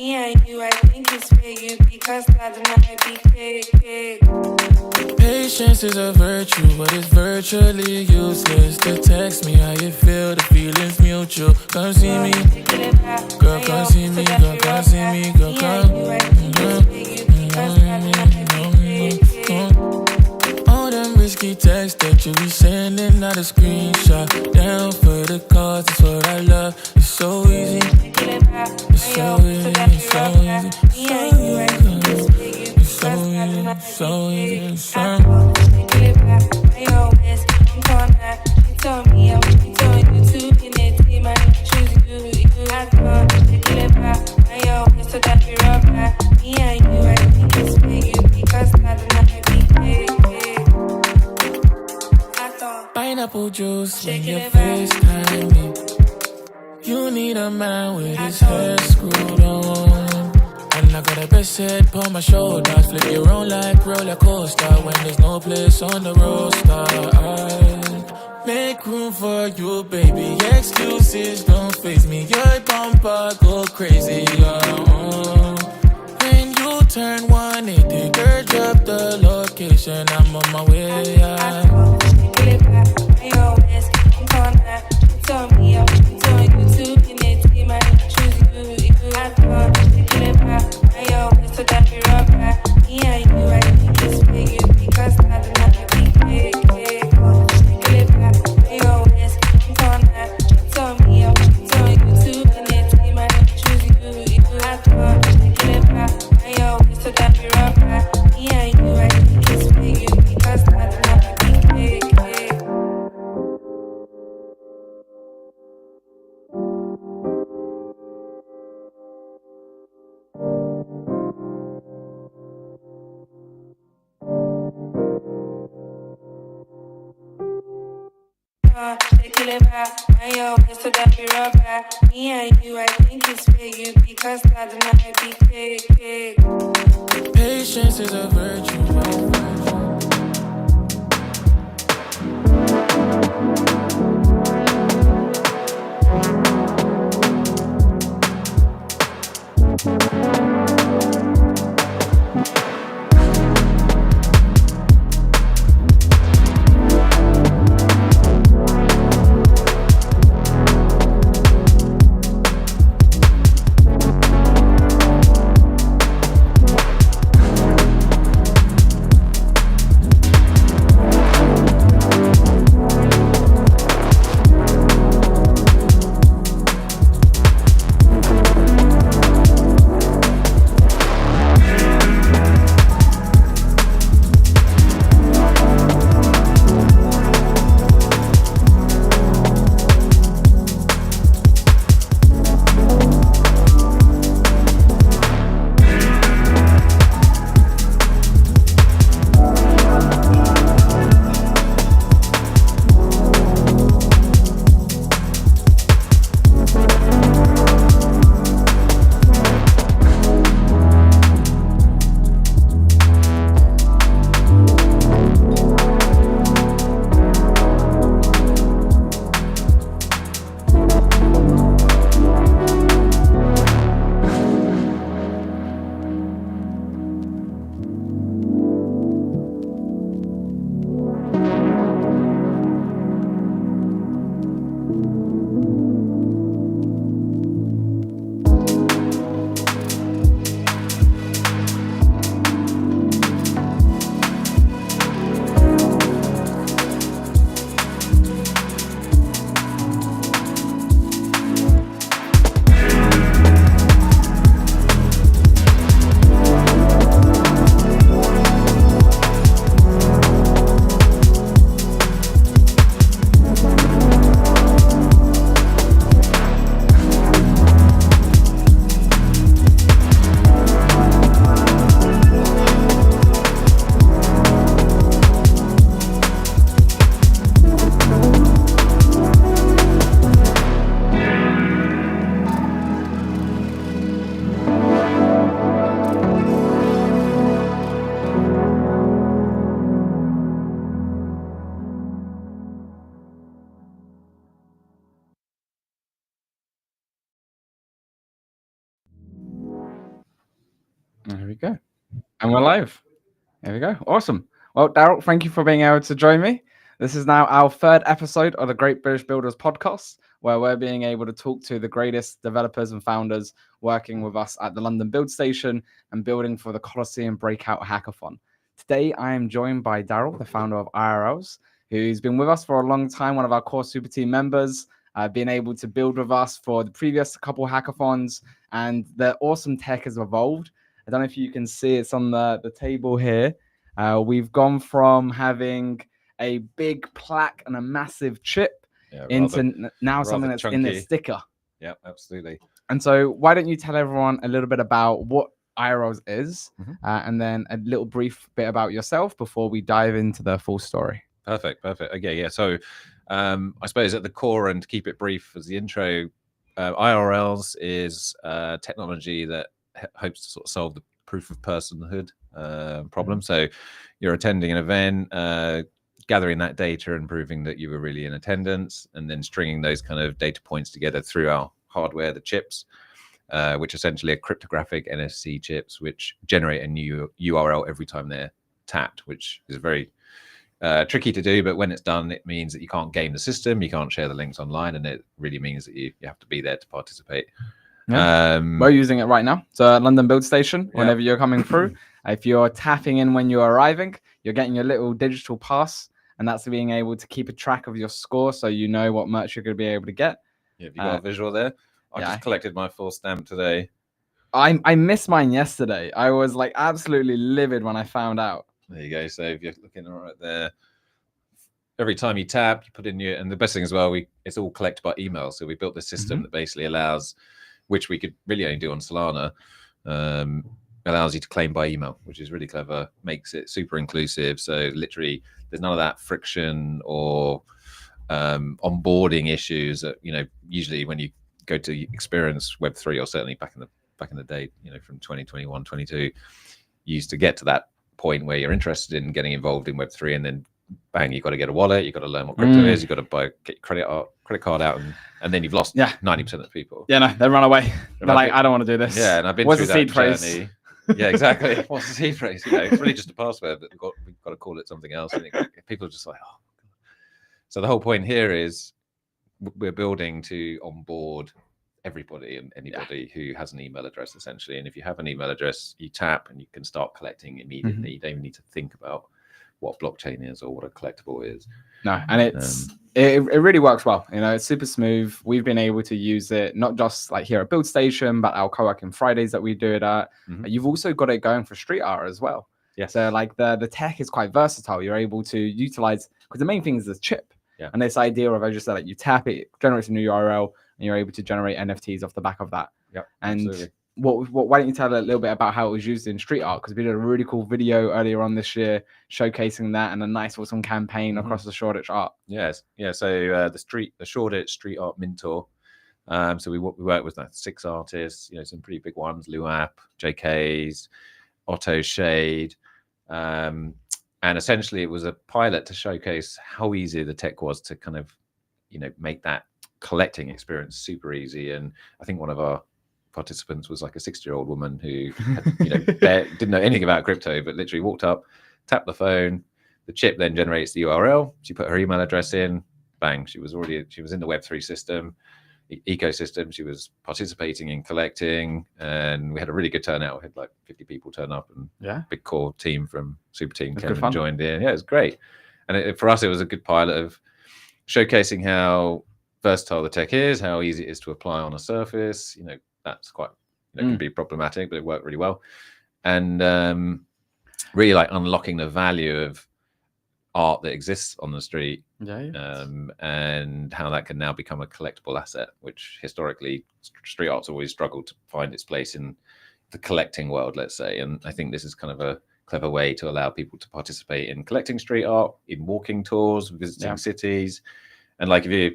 Me and you, I think it's fair. You because that and I be fake. Patience is a virtue, but it's virtually useless to text me how you feel. The feeling's mutual. Come see me, girl. Come see me, girl. Come see me, girl. All them risky texts that you be sending, not a screenshot. Down for the cause, that's what I love. It's so easy. It's so easy. It's so easy. It's so easy. It's so easy. It's so easy. Pineapple juice when you FaceTime me. You need a man with his head screwed on. And I got a best head on my shoulders. Flip you around like roller coaster when there's no place on the roster. I make room for you, baby. Excuses don't faze me. Your bumper go crazy. When you turn 180, girl, drop the location. I'm on my way. Me and you, I think it's fair. You because that and I be fake. Patience is a virtue. There we go. And we're live. There we go. Awesome. Well, Daryl, thank you for being able to join me. This is now our third episode of the Great British Builders podcast, where we're being able to talk to the greatest developers and founders working with us at the London Build Station and building for the Colosseum Breakout Hackathon. Today, I am joined by Daryl, the founder of IRLs, who's been with us for a long time, one of our core super team members, been able to build with us for the previous couple hackathons, and the awesome tech has evolved. I don't know if you can see it's on the table here. We've gone from having a big plaque and a massive chip into now something that's chunky. In the sticker. Yeah, absolutely. And so why don't you tell everyone a little bit about what IRLs is, and then a little brief bit about yourself before we dive into the full story. Perfect. Okay, yeah. So I suppose at the core, and to keep it brief as the intro, IRLs is technology that hopes to sort of solve the proof of personhood problem. So you're attending an event, gathering that data and proving that you were really in attendance, and then stringing those kind of data points together through our hardware, the chips, which essentially are cryptographic NFC chips, which generate a new URL every time they're tapped, which is very tricky to do. But when it's done, it means that you can't game the system, you can't share the links online, and it really means that you have to be there to participate. Yeah. We're using it right now. So at London Build Station, whenever you're coming through, if you're tapping in when you're arriving, you're getting your little digital pass, and that's being able to keep a track of your score so you know what merch you're going to be able to get. Yeah, have you got a visual there? I just collected my full stamp today. I missed mine yesterday. I was like absolutely livid when I found out. There you go. So if you're looking right there, every time you tap, you put in your, and the best thing as well, it's all collected by email. So we built this system that basically allows, which we could really only do on Solana, allows you to claim by email, which is really clever, makes it super inclusive. So literally there's none of that friction or onboarding issues that, usually when you go to experience Web3, or certainly back in the day, from 2021, 22, you used to get to that point where you're interested in getting involved in Web3, and then bang, you've got to get a wallet, you've got to learn what crypto is, you've got to get your credit card out, and then you've lost 90% of the people. Yeah, no, they run away. They're like, I don't want to do this. Yeah, and I've been through that journey. Yeah, exactly. What's the seed phrase? It's really just a password, but we've got to call it something else. And people are just like, oh. So the whole point here is we're building to onboard everybody and anybody who has an email address, essentially. And if you have an email address, you tap and you can start collecting immediately. You don't even need to think about what blockchain is or what a collectible is. No, and it really works well. It's super smooth. We've been able to use it not just like here at Build Station, but our co-working Fridays that we do it at. You've also got it going for Street Art as well. Yeah. So like the tech is quite versatile. You're able to utilize, because the main thing is the chip. Yeah. And this idea of, I just said, like you tap it, generates a new URL, and you're able to generate NFTs off the back of that. Yeah. And absolutely. Why don't you tell a little bit about how it was used in street art? Because we did a really cool video earlier on this year showcasing that, and a nice awesome campaign across the Shoreditch art. Yes, yeah. So the Shoreditch Street Art Mentor. So we work with 6 artists, some pretty big ones: Luap, JK's, Otto Shade, and essentially it was a pilot to showcase how easy the tech was to kind of, make that collecting experience super easy. And I think one of our participants was like a 60-year-old woman who had, didn't know anything about crypto, but literally walked up, tapped the phone, the chip then generates the URL, she put her email address in, bang, she was in the Web3 system ecosystem, she was participating in collecting, and we had a really good turnout. We had like 50 people turn up, and big core team from Super Team Kevin joined in. Yeah, it was great. And for us, it was a good pilot of showcasing how versatile the tech is, how easy it is to apply on a surface. That's quite can be problematic, but it worked really well. And really like unlocking the value of art that exists on the street, and how that can now become a collectible asset, which historically street art's always struggled to find its place in the collecting world, let's say. And I think this is kind of a clever way to allow people to participate in collecting street art, in walking tours, visiting cities. And like, if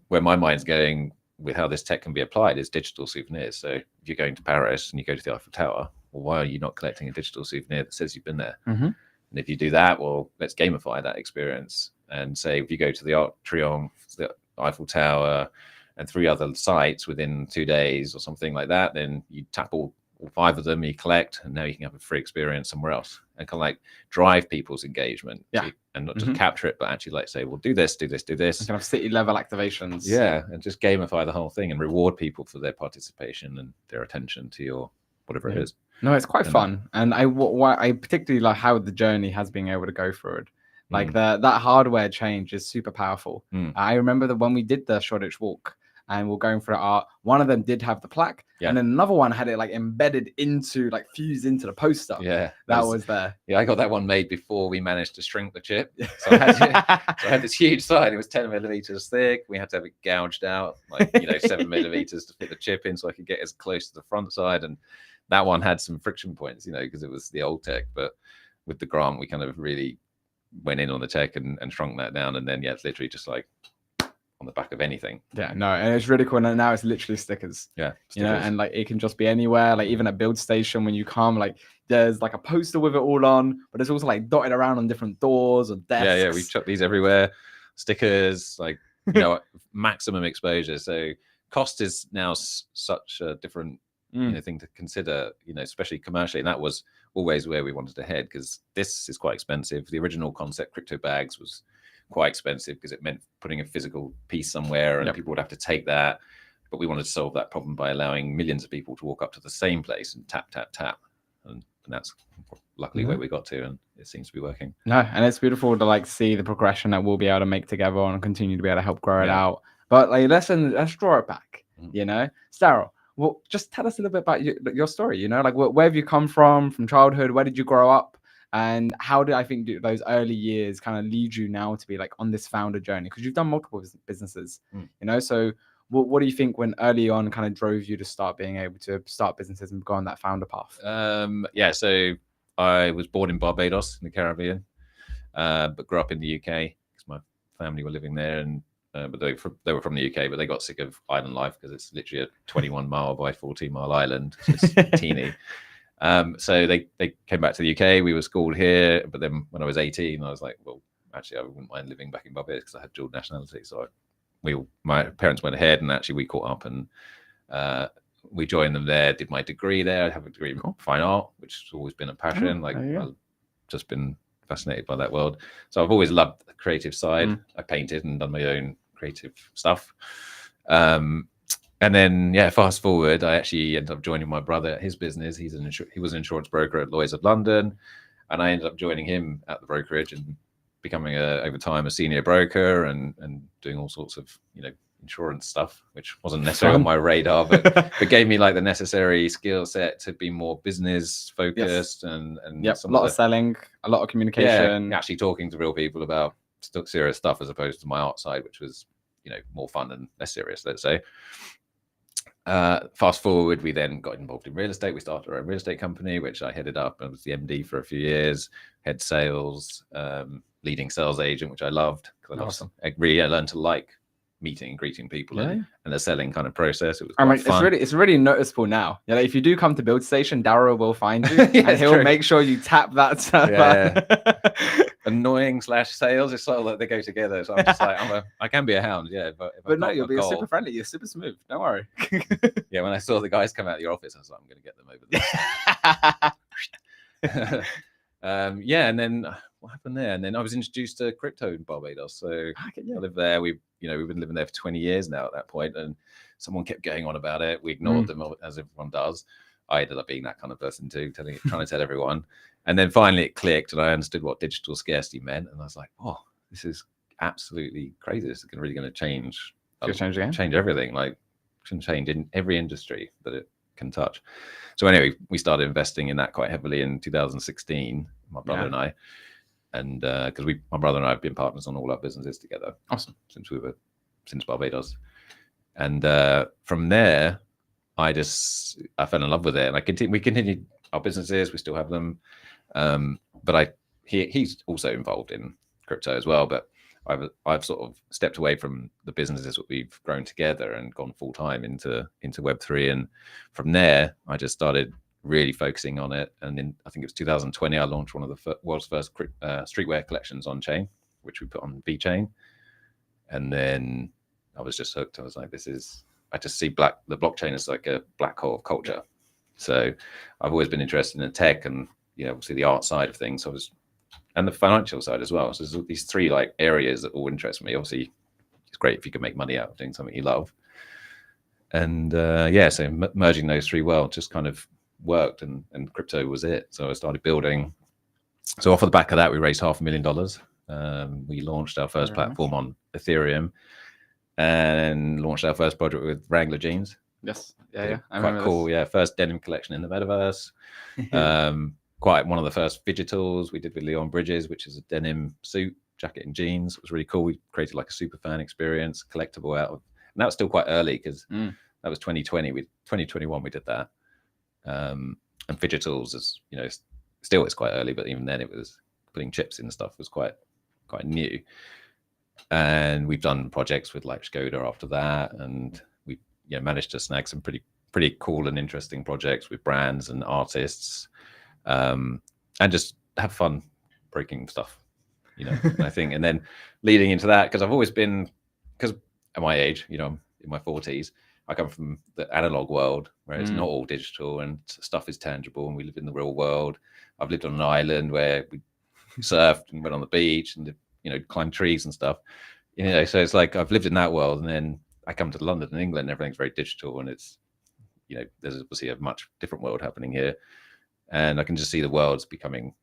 where my mind's going with how this tech can be applied is digital souvenirs. So if you're going to Paris and you go to the Eiffel Tower, well, why are you not collecting a digital souvenir that says you've been there? And if you do that, well, let's gamify that experience and say, if you go to the Arc de Triomphe, the Eiffel Tower, and 3 other sites within 2 days or something like that, then you tap all all 5 of them, you collect, and now you can have a free experience somewhere else, and kind of like drive people's engagement. Yeah. And not just capture it, but actually like say, well, do this, do this, do this. Kind of city level activations. Yeah, and just gamify the whole thing and reward people for their participation and their attention to your whatever it is. No, it's quite fun, and I particularly like how the journey has been able to go through it. Like that hardware change is super powerful. I remember that when we did the Shoreditch Walk and we're going through art, one of them did have the plaque, and then another one had it like embedded into, like fused into the poster. Yeah, that was there. Yeah, I got that one made before we managed to shrink the chip. So I had this huge sign. It was 10 millimeters thick. We had to have it gouged out, like 7 millimeters to fit the chip in, so I could get as close to the front side. And that one had some friction points, because it was the old tech. But with the grant, we kind of really went in on the tech and shrunk that down. And then it's literally just like on the back of anything. Yeah, no, and it's really cool. And now it's literally stickers. Yeah, stickers. And like it can just be anywhere. Like even at Build Station, when you come, like there's like a poster with it all on, but it's also like dotted around on different doors or desks. Yeah, we chuck these everywhere. Stickers, like maximum exposure. So cost is now such a different thing to consider. Especially commercially, and that was always where we wanted to head, because this is quite expensive. The original concept, crypto bags, was quite expensive because it meant putting a physical piece somewhere, and people would have to take that. But we wanted to solve that problem by allowing millions of people to walk up to the same place and tap, tap, tap. And that's luckily where we got to, and it seems to be working. No, and it's beautiful to like see the progression that we'll be able to make together and continue to be able to help grow it out. But like let's draw it back. Starrell, well, just tell us a little bit about your story. Like where have you come from childhood? Where did you grow up? And how did I think those early years kind of lead you now to be like on this founder journey? Because you've done multiple businesses, So what do you think when early on kind of drove you to start being able to start businesses and go on that founder path? So I was born in Barbados in the Caribbean, but grew up in the UK because my family were living there, and but they were from the UK, but they got sick of island life because it's literally a 21 mile by 14 mile island. It's just teeny. So they came back to the UK. We were schooled here, but then when I was 18, I was like, well, actually, I wouldn't mind living back in Barbados because I had dual nationality. So my parents went ahead, and actually we caught up, and we joined them there. Did my degree there. I have a degree in fine art, which has always been a passion. I've just been fascinated by that world. So I've always loved the creative side. I painted and done my own creative stuff. And then, fast forward, I actually ended up joining my brother at his business. He was an insurance broker at Lloyd's of London, and I ended up joining him at the brokerage and becoming over time a senior broker and doing all sorts of insurance stuff, which wasn't necessarily on my radar, but gave me like the necessary skill set to be more business focused and a lot of selling, a lot of communication, actually talking to real people about serious stuff as opposed to my art side, which was more fun and less serious, let's say. Fast forward, we then got involved in real estate. We started our own real estate company, which I headed up. I was the MD for a few years, head sales, leading sales agent, which I loved. Awesome. I learned to like meeting and greeting people and the selling kind of process. It was fun. It's really noticeable now. If you do come to Build Station, Darryl will find you and he'll make sure you tap that. Annoying / sales, it's sort of like they go together. So I'm just like, I can be a hound, but no, you'll be super friendly. You're super smooth. Don't worry. When I saw the guys come out of your office, I was like, I'm going to get them over there. And then what happened there? And then I was introduced to crypto in Barbados. So I lived there. We've been living there for 20 years now at that point, and someone kept going on about it. We ignored them, as everyone does. I ended up being that kind of person too, trying to tell everyone. And then finally it clicked, and I understood what digital scarcity meant. And I was like, oh, this is absolutely crazy. This is really going to change everything. Like, it can change in every industry that it can touch. So anyway, we started investing in that quite heavily in 2016, my brother and I. And because my brother and I have been partners on all our businesses together. Awesome. Since Barbados. And from there, I fell in love with it, and we continued our businesses. We still have them, but he's also involved in crypto as well. But I've sort of stepped away from the businesses that we've grown together and gone full time into Web3. And from there, I just started really focusing on it. And in, I think it was 2020, I launched one of the world's first streetwear collections on chain, which we put on VeChain. And then I was just hooked. I was like, I just see the blockchain as like a black hole of culture. So I've always been interested in tech and, you know, obviously the art side of things. And the financial side as well. So there's these three like areas that all interest me. Obviously, it's great if you can make money out of doing something you love. And so merging those three worlds just kind of worked, and crypto was it. So I started building. So off of the back of that, we raised $500,000. We launched our first platform on Ethereum, and launched our first project with Wrangler jeans. Yes, yeah. Quite cool. This. Yeah, first denim collection in the metaverse. Quite one of the first digitals we did with Leon Bridges, which is a denim suit, jacket, and jeans. It was really cool. We created like a super fan experience, collectible out of, and that was still quite early because that was 2020. 2021 we did that. And digitals is, you know, still it's quite early, but even then it was putting chips in stuff was quite new. And we've done projects with like Skoda after that, and we managed to snag some pretty cool and interesting projects with brands and artists, and just have fun breaking stuff, you know. I think, and then leading into that, because I've always been, because at my age, you know, I'm in my 40s, I come from the analog world where it's not all digital and stuff is tangible, and we live in the real world. I've lived on an island where we surfed and went on the beach and, you know, climbed trees and stuff, you know. So it's like I've lived in that world, and then I come to London and England, and everything's very digital, and it's, you know, there's obviously a much different world happening here, and I can just see the world's becoming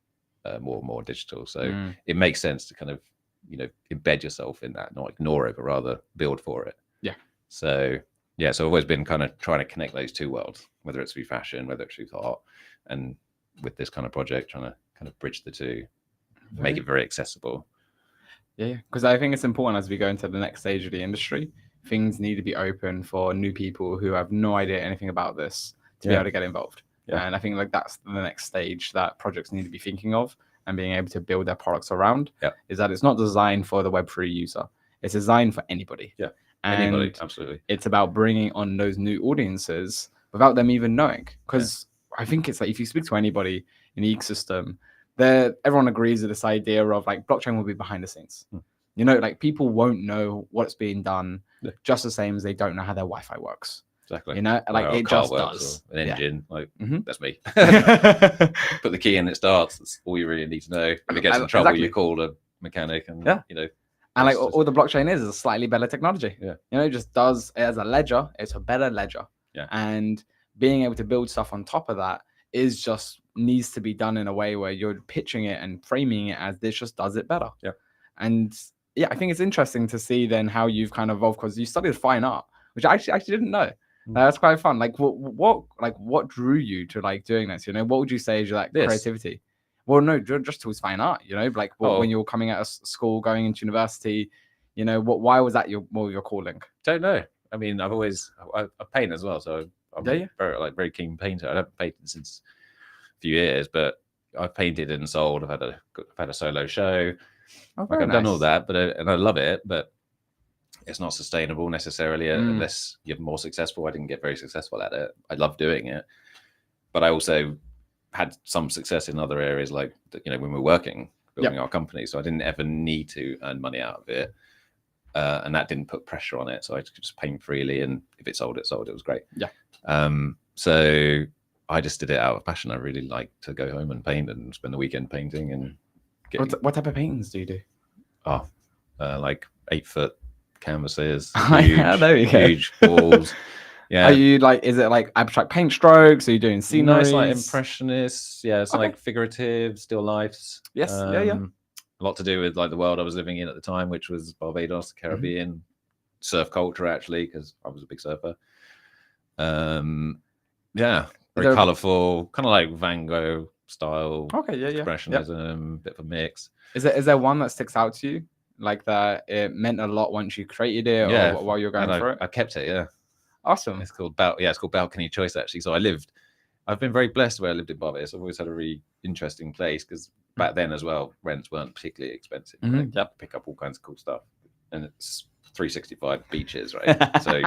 more and more digital. So it makes sense to kind of, you know, embed yourself in that, not ignore it, but rather build for it. Yeah. So yeah, so I've always been kind of trying to connect those two worlds, whether it's through fashion, whether it's through art, and with this kind of project, trying to kind of bridge the two, make it very accessible. Yeah, because I think it's important as we go into the next stage of the industry, things need to be open for new people who have no idea anything about this to be able to get involved. Yeah. And I think like that's the next stage that projects need to be thinking of and being able to build their products around, is that it's not designed for the Web3 user. It's designed for anybody. Yeah, and anybody, absolutely. It's about bringing on those new audiences without them even knowing. Because I think it's like if you speak to anybody in the ecosystem, everyone agrees with this idea of like blockchain will be behind the scenes. You know, like people won't know what's being done, just the same as they don't know how their Wi-Fi works. Exactly. You know, like it just does. An engine, like that's me. Put the key in, it starts. That's all you really need to know. If it gets in trouble, you call a mechanic, and you know. And like all the blockchain is a slightly better technology. Yeah. You know, it just does it as a ledger. It's a better ledger. Yeah. And being able to build stuff on top of that is just needs to be done in a way where you're pitching it and framing it as this just does it better. Yeah. And yeah, I think it's interesting to see then how you've kind of evolved, because you studied fine art, which I actually didn't know. That's quite fun. Like what drew you to like doing this? You know, what would you say is like creativity? Well, no, just towards fine art. You know, like when you were coming out of school, going into university, you know, why was that more of your calling? Don't know. I mean, I paint as well, so I'm very keen painter. I haven't painted since a few years, but I've painted and sold. I've had a solo show. I've done all that, and I love it, but it's not sustainable necessarily unless you're more successful. I didn't get very successful at it. I love doing it, but I also had some success in other areas, like, you know, when we're building our company. So I didn't ever need to earn money out of it, and that didn't put pressure on it. So I could just paint freely, and if it sold, it sold. It was great. Yeah. So I just did it out of passion. I really like to go home and paint and spend the weekend painting and. What type of paintings do you do? Like 8-foot canvases, huge balls. Yeah. Are you like? Is it like abstract paint strokes? Are you doing scenery? No, it's like impressionists. Yeah, it's like figurative, still lifes. Yes. A lot to do with like the world I was living in at the time, which was Barbados, the Caribbean, surf culture actually, because I was a big surfer. Very colourful, kind of like Van Gogh style. Expressionism, bit of a mix. Is there one that sticks out to you, like that it meant a lot once you created it, or while you're going through it? I kept it. Yeah. Awesome. It's called Balcony Choice actually. So I've been very blessed where I lived in Barbados. I've always had a really interesting place, because back then as well, rents weren't particularly expensive. You pick up all kinds of cool stuff, and it's 365 beaches, right? So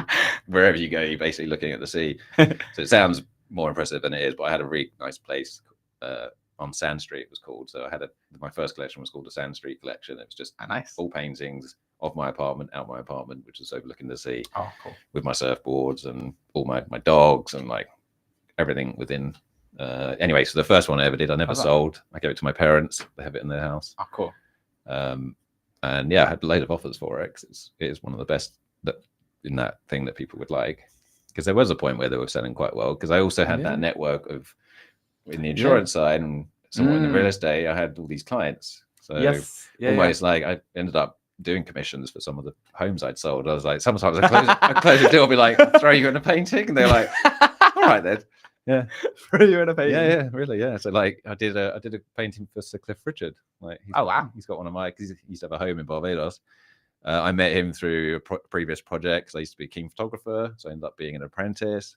wherever you go, you're basically looking at the sea. So it sounds more impressive than it is, but I had a really nice place on Sand Street, it was called. So my first collection was called the Sand Street collection. It was just full paintings of my apartment, which is overlooking the sea. Oh, cool. With my surfboards and all my dogs, and like everything within. Anyway, so the first one I ever did, I never sold. I gave it to my parents. They have it in their house. Oh, cool. And yeah, I had a load of offers for it. 'Cause it is one of the best in that thing that people would like. Because there was a point where they were selling quite well. Because I also had that network of in the insurance side and somewhat in the real estate. I had all these clients. So almost like I ended up doing commissions for some of the homes I'd sold. I was like, sometimes I close the deal, I'll be like, throw you in a painting, and they're like, all right then. Yeah, throw you in a painting. Yeah, really, yeah. So like, I did a painting for Sir Cliff Richard. Like, he's got one of my, because he used to have a home in Barbados. I met him through previous projects. I used to be a keen photographer, so I ended up being an apprentice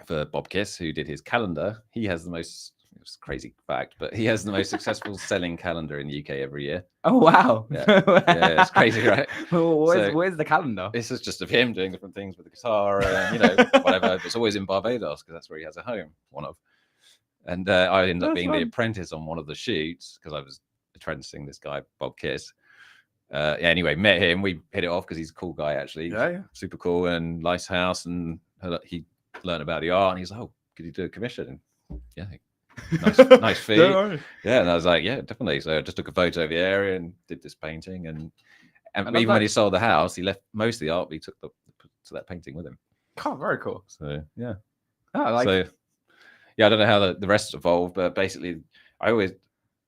for Bob Kiss, who did his calendar. He has the most, it's a crazy fact, but he has the most successful selling calendar in the UK every year. Oh wow! Yeah, it's crazy, right? Where's the calendar? This is just of him doing different things with the guitar and whatever. It's always in Barbados because that's where he has a home. And I ended up being the apprentice on one of the shoots because I was apprenticing this guy Bob Kiss. Anyway, met him. We hit it off because he's a cool guy actually. Yeah, super cool and nice house. And he learned about the art and he's like, "Oh, could you do a commission?" And yeah. Nice fee. Yeah, and I was like, yeah, definitely. So I just took a photo of the area and did this painting, and even when he sold the house, he left most of the art, but he took to that painting with him. Oh, very cool. So yeah, I don't know how the rest evolved, but basically,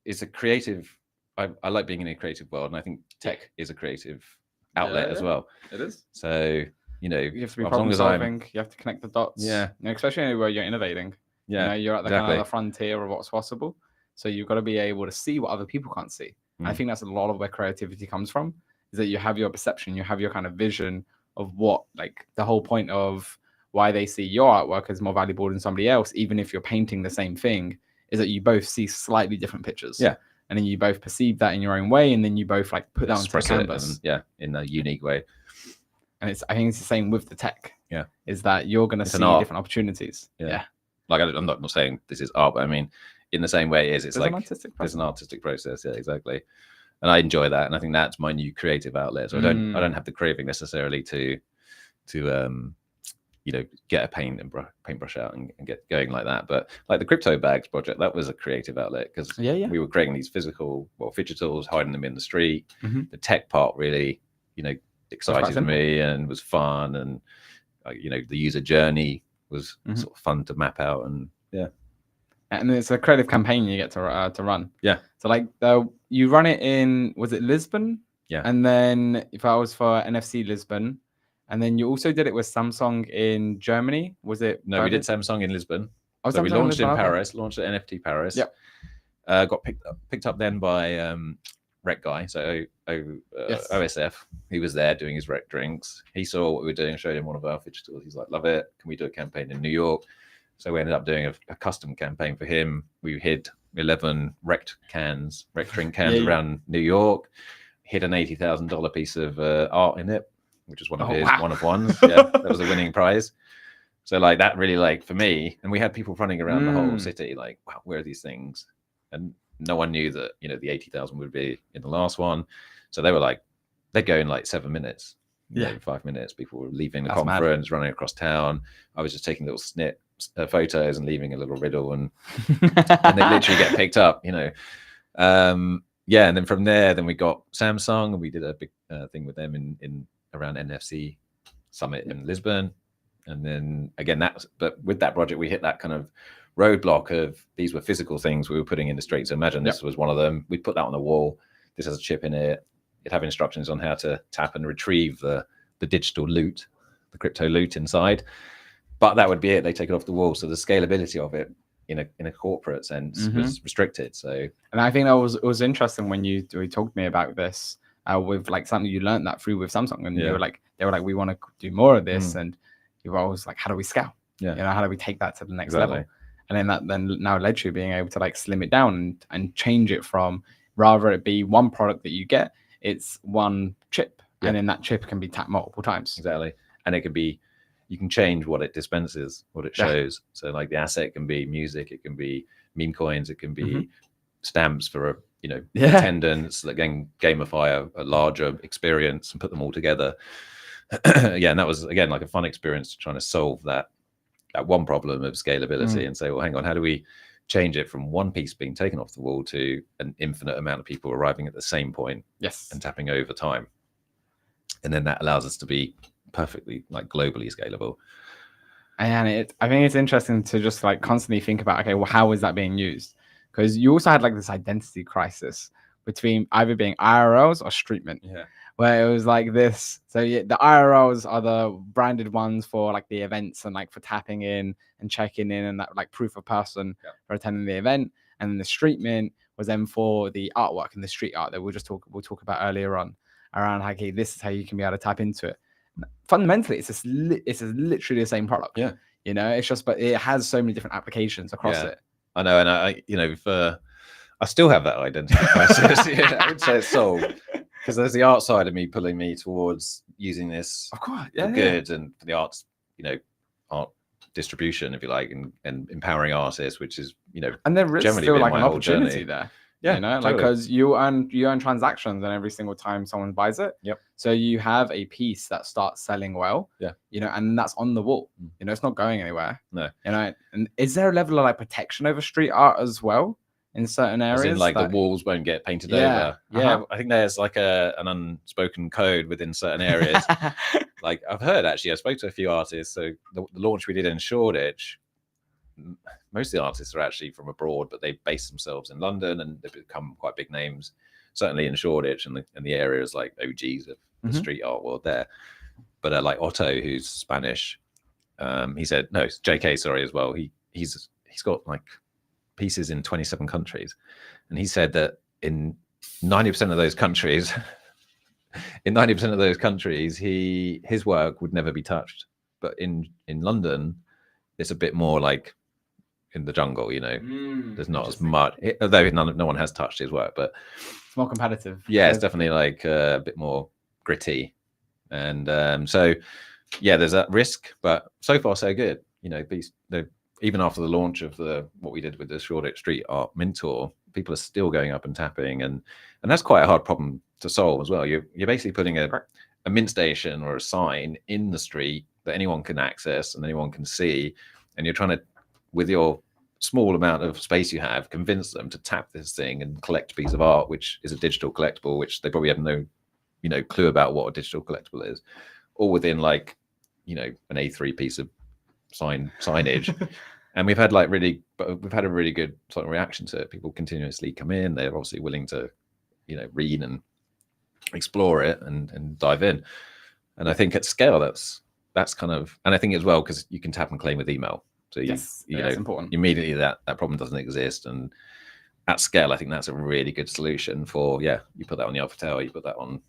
it's a creative. I like being in a creative world, and I think tech is a creative outlet as well. It is. So you have to be problem solving. You have to connect the dots. Yeah, especially where you're innovating. Yeah, you're at the kind of the frontier of what's possible. So you've got to be able to see what other people can't see. I think that's a lot of where creativity comes from, is that you have your perception, you have your kind of vision of what, like the whole point of why they see your artwork as more valuable than somebody else, even if you're painting the same thing, is that you both see slightly different pictures. Yeah. And then you both perceive that in your own way, and then you both like put that onto the canvas. In a unique way. And I think it's the same with the tech. Yeah. Is that you're going to see different opportunities. Yeah. Like I'm not saying this is art, but I mean, in the same way, it's like there's an artistic process. Yeah, exactly. And I enjoy that, and I think that's my new creative outlet. So I don't have the craving necessarily to get a paintbrush out and get going like that. But like the Crypto Bags project, that was a creative outlet because we were creating these physical, fidgetals, hiding them in the street. The tech part really, excited me and was fun, and the user journey was sort of fun to map out, and and it's a creative campaign you get to run. So like you run it in, was it Lisbon? And then if I was for NFC Lisbon, and then you also did it with Samsung in Germany. Was it? No, we did Samsung in Lisbon. So we launched in Paris, launched at NFT Paris. Got picked up then by Rec Guy, so OSF. He was there doing his rec drinks. He saw what we were doing, showed him one of our fidgetals. He's like, love it. Can we do a campaign in New York? So we ended up doing a custom campaign for him. We hid 11 rec drink cans around New York, hid an $80,000 piece of art in it, which was one of his one of ones. Yeah, that was a winning prize. So like that really, like for me, and we had people running around the whole city like, wow, where are these things? And no one knew that, the 80,000 would be in the last one. So they were like, they'd go in like 7 minutes, 5 minutes. People were leaving the conference, running across town. I was just taking little photos and leaving a little riddle, and they literally get picked up, and then from there, then we got Samsung, and we did a big thing with them in around NFC Summit in Lisbon. And then again, but with that project, we hit that kind of roadblock of these were physical things we were putting in the street. So imagine this was one of them. We'd put that on the wall. This has a chip in it. It'd have instructions on how to tap and retrieve the digital loot, the crypto loot inside. But that would be it. They take it off the wall. So the scalability of it in a corporate sense was restricted. So, and I think that was interesting when you talked to me about this with like something you learned that through with Samsung, and they were like, we want to do more of this, and you were always like, how do we scale? How do we take that to the next level? And then that now led to being able to like slim it down and change it from, rather it be one product that you get, it's one chip, and then that chip can be tapped multiple times. Exactly. And it could be, you can change what it dispenses, what it shows. So like the asset can be music, it can be meme coins, it can be stamps for attendance that can gamify a larger experience and put them all together. And that was again like a fun experience trying to solve that that one problem of scalability Mm. and say, well, hang on, how do we change it from one piece being taken off the wall to an infinite amount of people arriving at the same point Yes. and tapping over time? And then that allows us to be perfectly like globally scalable. And I think it's interesting to just like constantly think about, okay, well, how is that being used? Because you also had like this identity crisis between either being IRLs or street mint, Yeah. where it was like this. So yeah, the IRLs are the branded ones for like the events and like for tapping in and checking in and that like proof of person for attending the event. And then the street mint was then for the artwork and the street art that we'll talk about earlier on around like, hey, this is how you can be able to tap into it. Fundamentally, it's literally the same product. Yeah. You know, it's just, but it has so many different applications across it. I know, and I still have that identity crisis. I would say it's solved because there's the art side of me pulling me towards using this Of course, for good and for the arts, art distribution, if you like, and empowering artists, which is, and there is generally still been like my an whole opportunity journey. there. Yeah, You know, like totally. because you earn transactions and every single time someone buys it. Yep. So you have a piece that starts selling well. Yeah. You know, and that's on the wall. Mm. You know, it's not going anywhere. No. You know, and is there a level of like protection over street art as well in certain As areas? in, like that- the walls won't get painted Yeah, over. Yeah, uh-huh. I think there's like an unspoken code within certain areas. Like I've heard, actually, I spoke to a few artists. So the launch we did in Shoreditch, most of the artists are actually from abroad, but they base themselves in London and they've become quite big names, certainly in Shoreditch and the areas like OGs of the Mhm. street art world there. But like Otto, who's Spanish, he said, no, it's JK, sorry, as well. He's got like pieces in 27 countries. And he said that in 90% of those countries, his work would never be touched. But in London, it's a bit more like in the jungle, there's not as much, although no one has touched his work, but It's more competitive. yeah, it's definitely like a bit more gritty. And so, yeah, there's that risk, but so far so good. Even after the launch of what we did with the Shoreditch Street Art Mentor, people are still going up and tapping, and that's quite a hard problem to solve as well. You're basically putting a mint station or a sign in the street that anyone can access and anyone can see, and you're trying to, with your small amount of space you have, convince them to tap this thing and collect a piece of art, which is a digital collectible, which they probably have no clue about what a digital collectible is, all within like an A3 piece of signage. And we've had a really good sort of reaction to it. People continuously come in, they're obviously willing to read and explore it and dive in. And I think at scale that's kind of, and I think as well because you can tap and claim with email, so Yes, it's important. immediately that problem doesn't exist. And at scale, I think that's a really good solution for, you put that on the Alpha Tower, you put that on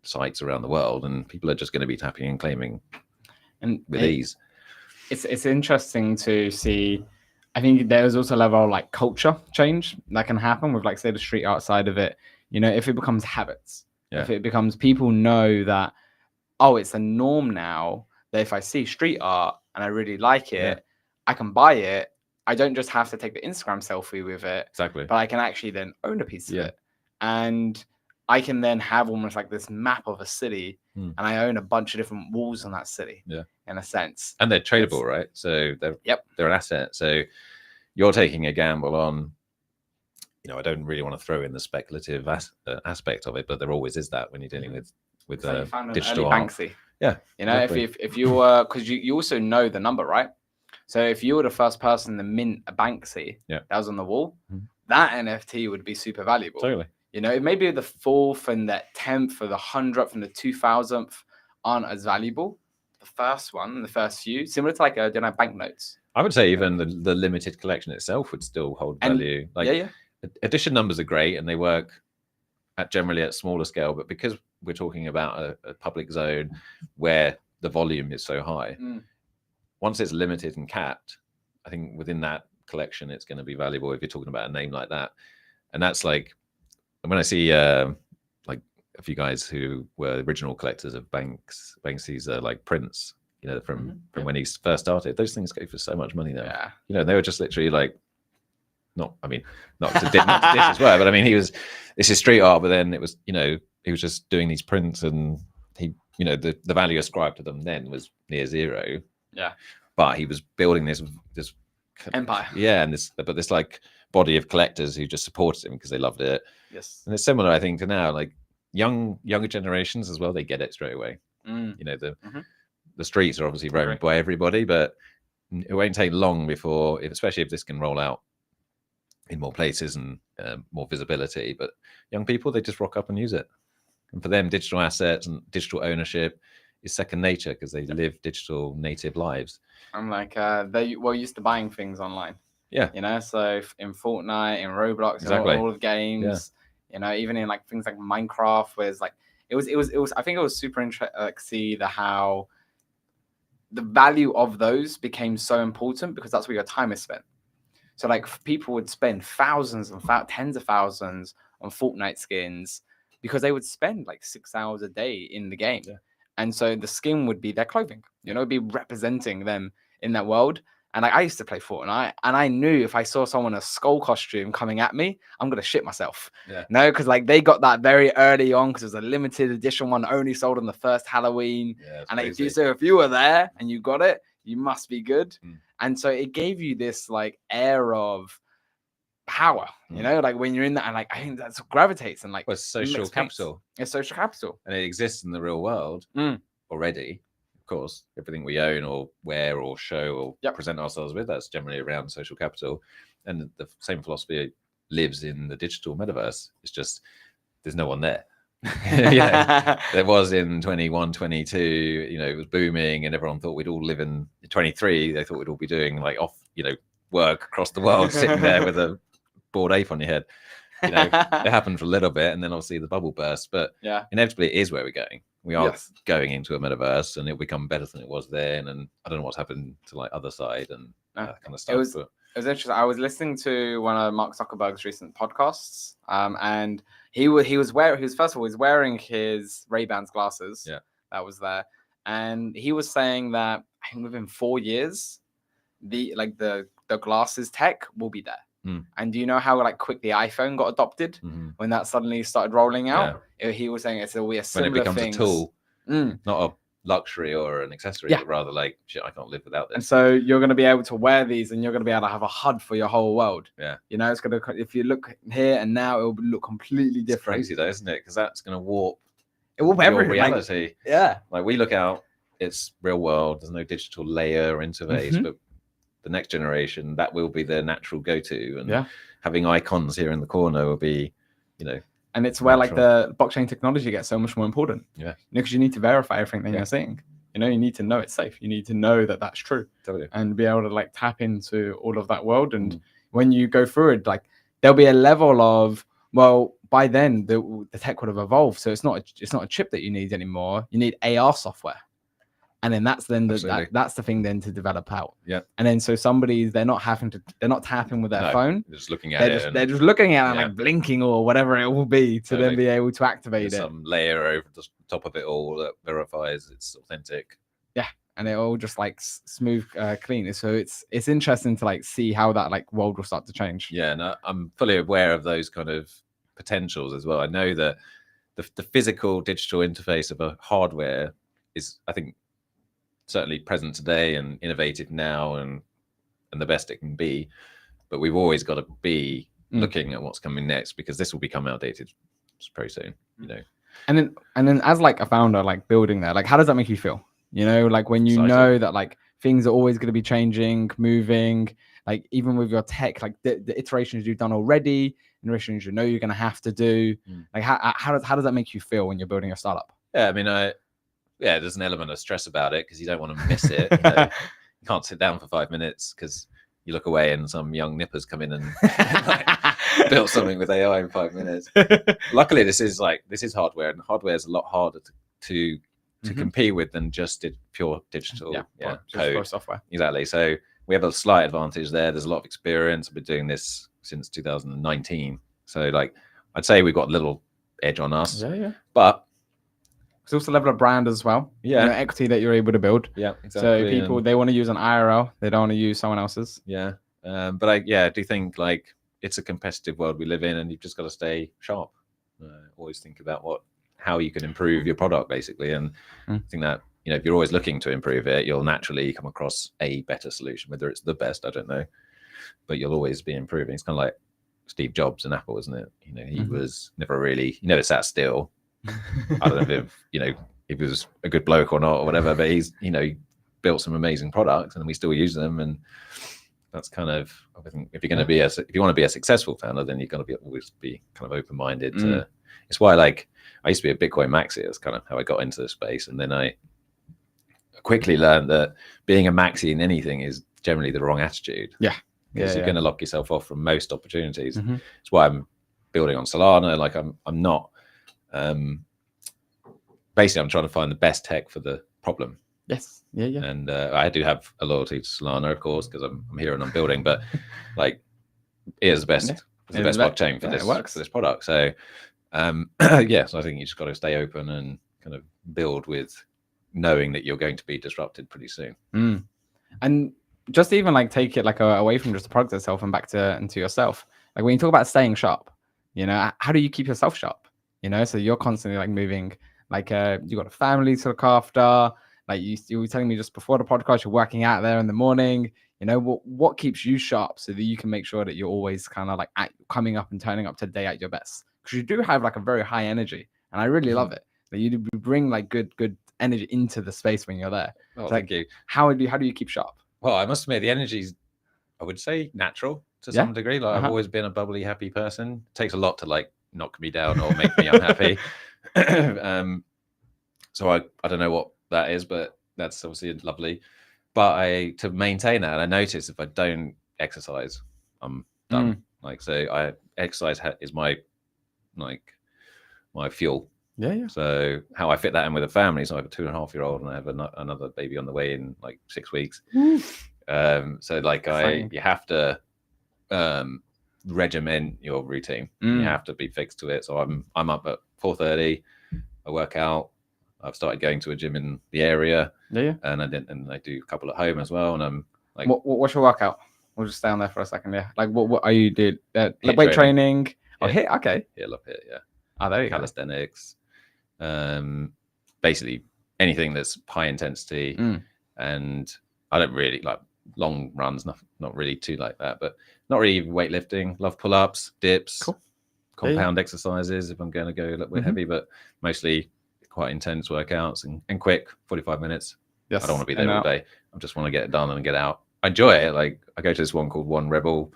sites around the world, and people are just going to be tapping and claiming And with ease. It's interesting to see. I think there's also a level of like culture change that can happen with like say the street art side of it. If it becomes habits, if it becomes people know that, oh, it's a norm now that if I see street art and I really like it, I can buy it. I don't just have to take the Instagram selfie with it, Exactly. but I can actually then own a piece of Yeah. it. And I can then have almost like this map of a city, and I own a bunch of different walls on that city. Yeah. In a sense. And they're tradable, right? So they're an asset. So you're taking a gamble on, I don't really want to throw in the speculative aspect of it, but there always is that when you're dealing with So you found an digital early art. Banksy. Yeah, exactly. if you were, because you also know the number, right? So if you were the first person to mint a Banksy that was on the wall, that NFT would be super valuable. Totally. Maybe the 4th and the 10th or the 100th and the 2000th aren't as valuable. The first one, the first few, similar to like banknotes. I would say even the limited collection itself would still hold value. Edition numbers are great and they work generally at smaller scale, but because we're talking about a public zone where the volume is so high, once it's limited and capped, I think within that collection it's going to be valuable if you're talking about a name like that. And that's like when I see like a few guys who were original collectors of Banksy's like prints, from when he first started, those things go for so much money now. They were just literally like, not to dish his word, but I mean, this is street art, but then it was, he was just doing these prints and he, the value ascribed to them then was near zero. Yeah. But he was building this Empire. Yeah, and this like body of collectors who just supported him because they loved it. Yes. And it's similar, I think, to now, like younger generations as well. They get it straight away. You know, the streets are obviously roamed by everybody, but it won't take long before, especially if this can roll out in more places and more visibility. But young people, they just rock up and use it. And for them, digital assets and digital ownership is second nature because they live digital native lives. I'm like, they were used to buying things online. Yeah. You know, so in Fortnite, in Roblox, Exactly. all of the games, you know, even in like things like Minecraft, where it's like, it was, I think it was super interesting, like, see how the value of those became so important because that's where your time is spent. So like people would spend thousands and tens of thousands on Fortnite skins because they would spend like 6 hours a day in the game. Yeah. And so the skin would be their clothing, you know, be representing them in that world. And like, I used to play Fortnite, and I knew if I saw someone in a skull costume coming at me, I'm gonna shit myself. Yeah. No, because like they got that very early on because it was a limited edition one, only sold on the first Halloween. Yeah, And like, if you were there and you got it, you must be good. And so it gave you this like air of power, you know, like when you're in that, and like I think that's what gravitates and like well, it's social capital. It's social capital, and it exists in the real world already. Of course, everything we own or wear or show or present ourselves with, that's generally around social capital. And the same philosophy lives in the digital metaverse. It's just there's no one there. There was in 21, 22, you know, it was booming and everyone thought we'd all live in 23. They thought we'd all be doing like work across the world, sitting there with a bored ape on your head. You know, it happened for a little bit and then obviously the bubble burst, but inevitably it is where we're going. We are going into a metaverse and it'll become better than it was then. And I don't know what's happened to like other side and that kind of stuff. It was interesting. I was listening to one of Mark Zuckerberg's recent podcasts, and he was wearing his Ray-Bans glasses. Yeah, that was there, and he was saying that I think within 4 years, the glasses tech will be there. And do you know how like quick the iPhone got adopted when that suddenly started rolling out? He was saying it's a similar when it becomes things. a tool, not a luxury or an accessory, but rather like shit, I can't live without this. And so you're going to be able to wear these, and you're going to be able to have a HUD for your whole world. Yeah, you know, it's going to, if you look here and now, it will look completely different. It's crazy though, isn't it? Because that's going to warp. It will every reality. Like we look out, it's real world. There's no digital layer or interface, but the next generation, that will be their natural go-to, and having icons here in the corner will be, you know, and it's where like the blockchain technology gets so much more important. Because you need to verify everything that you're seeing. You know, you need to know it's safe. You need to know that that's true, and be able to like tap into all of that world. And when you go through it, like there'll be a level of, well, by then the tech would have evolved, so it's not a chip that you need anymore. You need AR software. And then that's the thing then to develop out. And then so they're not tapping with their phone. They're just looking at it. They're just looking at it, like blinking or whatever it will be to then be able to activate There's some layer over the top of it all that verifies it's authentic. Yeah, and it all just like smooth, clean. So it's interesting to like see how that like world will start to change. Yeah, and I'm fully aware of those kind of potentials as well. I know that the physical digital interface of a hardware is, I think, certainly present today and innovative now and the best it can be, but we've always got to be looking at what's coming next, because this will become outdated very soon, you know. And then as like a founder, like building there, like how does that make you feel? You know, like when you know that like things are always going to be changing, moving, like even with your tech, like the iterations you've done already, iterations you know you're going to have to do, like how does that make you feel when you're building a startup? Yeah, I mean, there's an element of stress about it because you don't want to miss it. You know? You can't sit down for 5 minutes because you look away and some young nippers come in and like, build something with AI in 5 minutes. Luckily, this is hardware, and hardware is a lot harder to compete with than just pure digital code software. Exactly. So we have a slight advantage there. There's a lot of experience. I've been doing this since 2019. So like I'd say we've got a little edge on us. But it's also level of brand as well. You know, equity that you're able to build. Yeah, exactly. So people, they want to use an IRL. They don't want to use someone else's. Yeah. But I do think like it's a competitive world we live in, and you've just got to stay sharp. Always think about how you can improve your product, basically. And I think that you know, if you're always looking to improve it, you'll naturally come across a better solution, whether it's the best, I don't know, but you'll always be improving. It's kind of like Steve Jobs and Apple, isn't it? You know, he was never really, he never sat still. I don't know if, you know, if he was a good bloke or not or whatever, but he's, you know, built some amazing products and we still use them. And that's kind of, I think, if you're going to be if you want to be a successful founder, then you've got to always be kind of open-minded. It's why, like, I used to be a Bitcoin maxi. That's kind of how I got into the space. And then I quickly learned that being a maxi in anything is generally the wrong attitude. Yeah. Because you're going to lock yourself off from most opportunities. It's why I'm building on Solana. Like I'm not, basically I'm trying to find the best tech for the problem. Yes. Yeah. And I do have a loyalty to Solana, of course, because I'm here and I'm building, but like it is the best, it's the best blockchain for this, for this product. So yeah, so I think you just got to stay open and kind of build with knowing that you're going to be disrupted pretty soon. And just even like take it like away from just the product itself and back to into yourself. Like when you talk about staying sharp, you know, how do you keep yourself sharp? You know, so you're constantly like moving, like you got a family to look after. Like you were telling me just before the podcast, you're working out there in the morning. You know, what keeps you sharp so that you can make sure that you're always kind of like coming up and turning up today at your best? Because you do have like a very high energy, and I really love it. That you bring like good energy into the space when you're there. Oh, so, thank like, you. How do you keep sharp? Well, I must admit the energy's, I would say, natural to some degree. Like I've always been a bubbly, happy person. It takes a lot to like knock me down or make me unhappy. So I don't know what that is, but that's obviously lovely. But to maintain that, I notice if I don't exercise, I'm done. Like, so exercise is my fuel. Yeah. So how I fit that in with a family. So I have a 2.5-year-old and I have another baby on the way in like 6 weeks. So like you have to regiment your routine. You have to be fixed to it. So I'm up at 4:30. I work out. I've started going to a gym in the area. And I do a couple at home as well. And I'm like, what's your workout? We'll just stay on there for a second. Yeah. Like what are you doing? Weight training. Oh, HIIT. Okay. Yeah, love HIIT. Yeah. Oh, there you go. Calisthenics. Basically anything that's high intensity. And I don't really like long runs. Not really too like that, but not really weightlifting. Love pull-ups, dips, compound exercises if I'm going to go a little bit heavy, but mostly quite intense workouts and quick 45 minutes. Yes. I don't want to be there all day. I just want to get it done and get out. I enjoy it. Like I go to this one called One Rebel,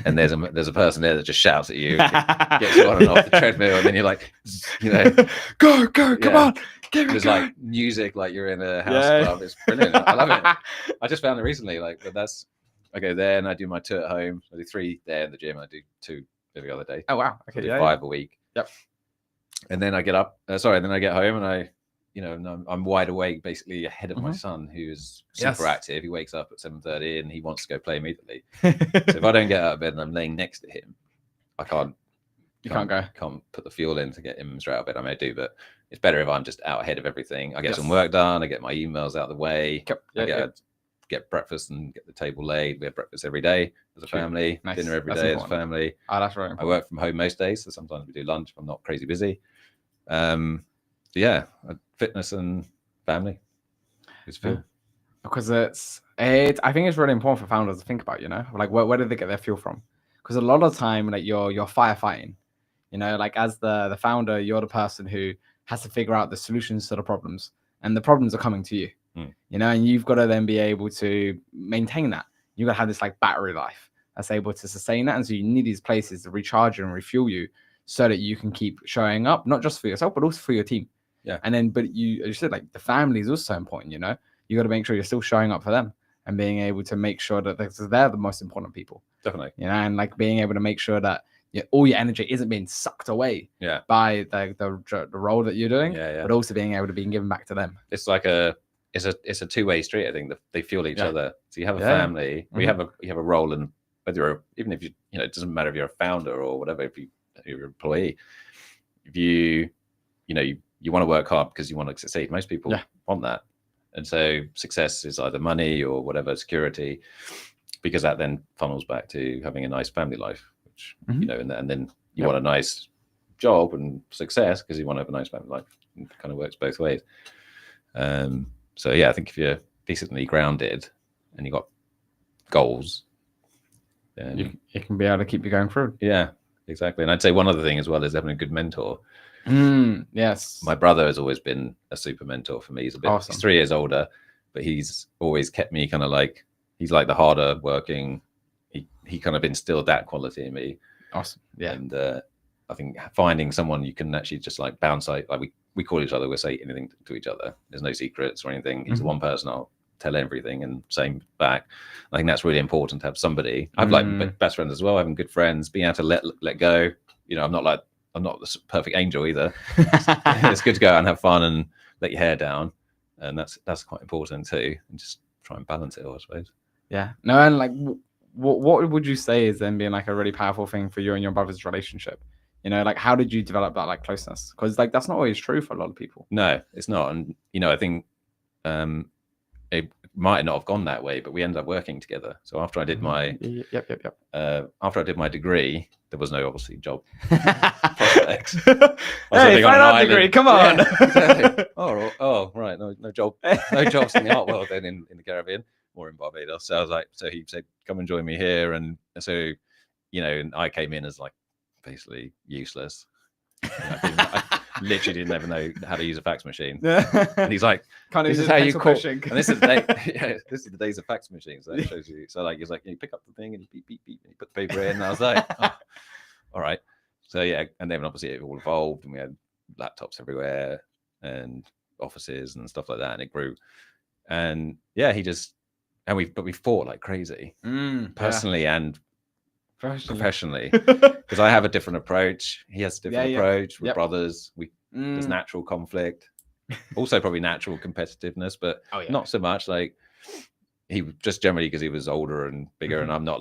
and there's a person there that just shouts at you, gets you on and off the treadmill, and then you're like, you know, go, come on. There's like music, like you're in a house club. It's brilliant. I love it. I just found it recently. Like, but I go there and I do my 2 at home. I do 3 there in the gym. I do 2 every other day. Oh wow. Okay. I do 5 a week. Yep. And then I get up. Then I get home and I'm wide awake, basically ahead of my son, who's super active. He wakes up at 7:30 and he wants to go play immediately. So if I don't get out of bed and I'm laying next to him, I can't put the fuel in to get him straight out of bed. I may do, but it's better if I'm just out ahead of everything. I get some work done. I get my emails out of the way. Get breakfast and get the table laid. We have breakfast every day as a family. Nice. Dinner every day as a family. Oh, that's right. I work from home most days, so sometimes we do lunch if I'm not crazy busy. Fitness and family is fuel. Because I think it's really important for founders to think about, you know, like where do they get their fuel from? Because a lot of the time, like you're firefighting, you know, like as the founder, you're the person who has to figure out the solutions to the problems, and the problems are coming to you, you know, and you've got to then be able to maintain that. You've got to have this like battery life that's able to sustain that. And so you need these places to recharge you and refuel you so that you can keep showing up, not just for yourself, but also for your team. Yeah. And then, but as you said, like the family is also important, you know, you got to make sure you're still showing up for them and being able to make sure that they're the most important people. Definitely. You know, and like being able to make sure that all your energy isn't being sucked away by the role that you're doing, but also being able to be given back to them. It's like it's a two-way street. I think that they fuel each other. So you have a family, you have a role, and whether even if it doesn't matter if you're a founder or whatever, if you're an employee, if you want to work hard because you want to succeed. Most people want that. And so success is either money or whatever, security, because that then funnels back to having a nice family life, which, and then you want a nice job and success because you want to have a nice family life. It kind of works both ways. So yeah, I think if you're decently grounded and you got goals, then You can be able to keep you going through. yeah, exactly. And I'd say one other thing as well is having a good mentor. Yes. My brother has always been a super mentor for me. He's Awesome. he's 3 years older, but he's always kept me kind of like, he's like the harder working. He kind of instilled that quality in me. Awesome. Yeah. And I think finding someone you can actually just like bounce out, like we call each other, we'll say anything to each other. There's no secrets or anything. He's the one person I'll tell everything and same back. I think that's really important to have somebody. I've like best friends as well, having good friends, being able to let go. You know, I'm not the perfect angel either. It's good to go out and have fun and let your hair down, and that's quite important too. And just try and balance it all, I suppose. Yeah. No, and like, what would you say is then being like a really powerful thing for you and your brother's relationship? You know, like how did you develop that like closeness? Because like that's not always true for a lot of people. No, it's not. And you know, I think it might not have gone that way, but we ended up working together. So after I did my after I did my degree, there was no obviously job prospects. Hey, find out degree, come on. Yeah, exactly. Oh, right, no job, no jobs in the art world then in the Caribbean or in Barbados. So I was like, so he said, come and join me here, and so you know, and I came in as like basically useless. I literally didn't ever know how to use a fax machine. And he's like, this is how you call. And this is the day, this is the days of fax machines. That shows you. So like, he's like, you pick up the thing and you beep beep beep, and you put the paper in. And I was like, oh, all right. So yeah, and then obviously it all evolved, and we had laptops everywhere and offices and stuff like that, and it grew. And yeah, we fought like crazy, personally and professionally, because I have a different approach. He has a different approach. We're brothers. There's natural conflict, also probably natural competitiveness, but not so much. Like he just generally, because he was older and bigger, and I'm not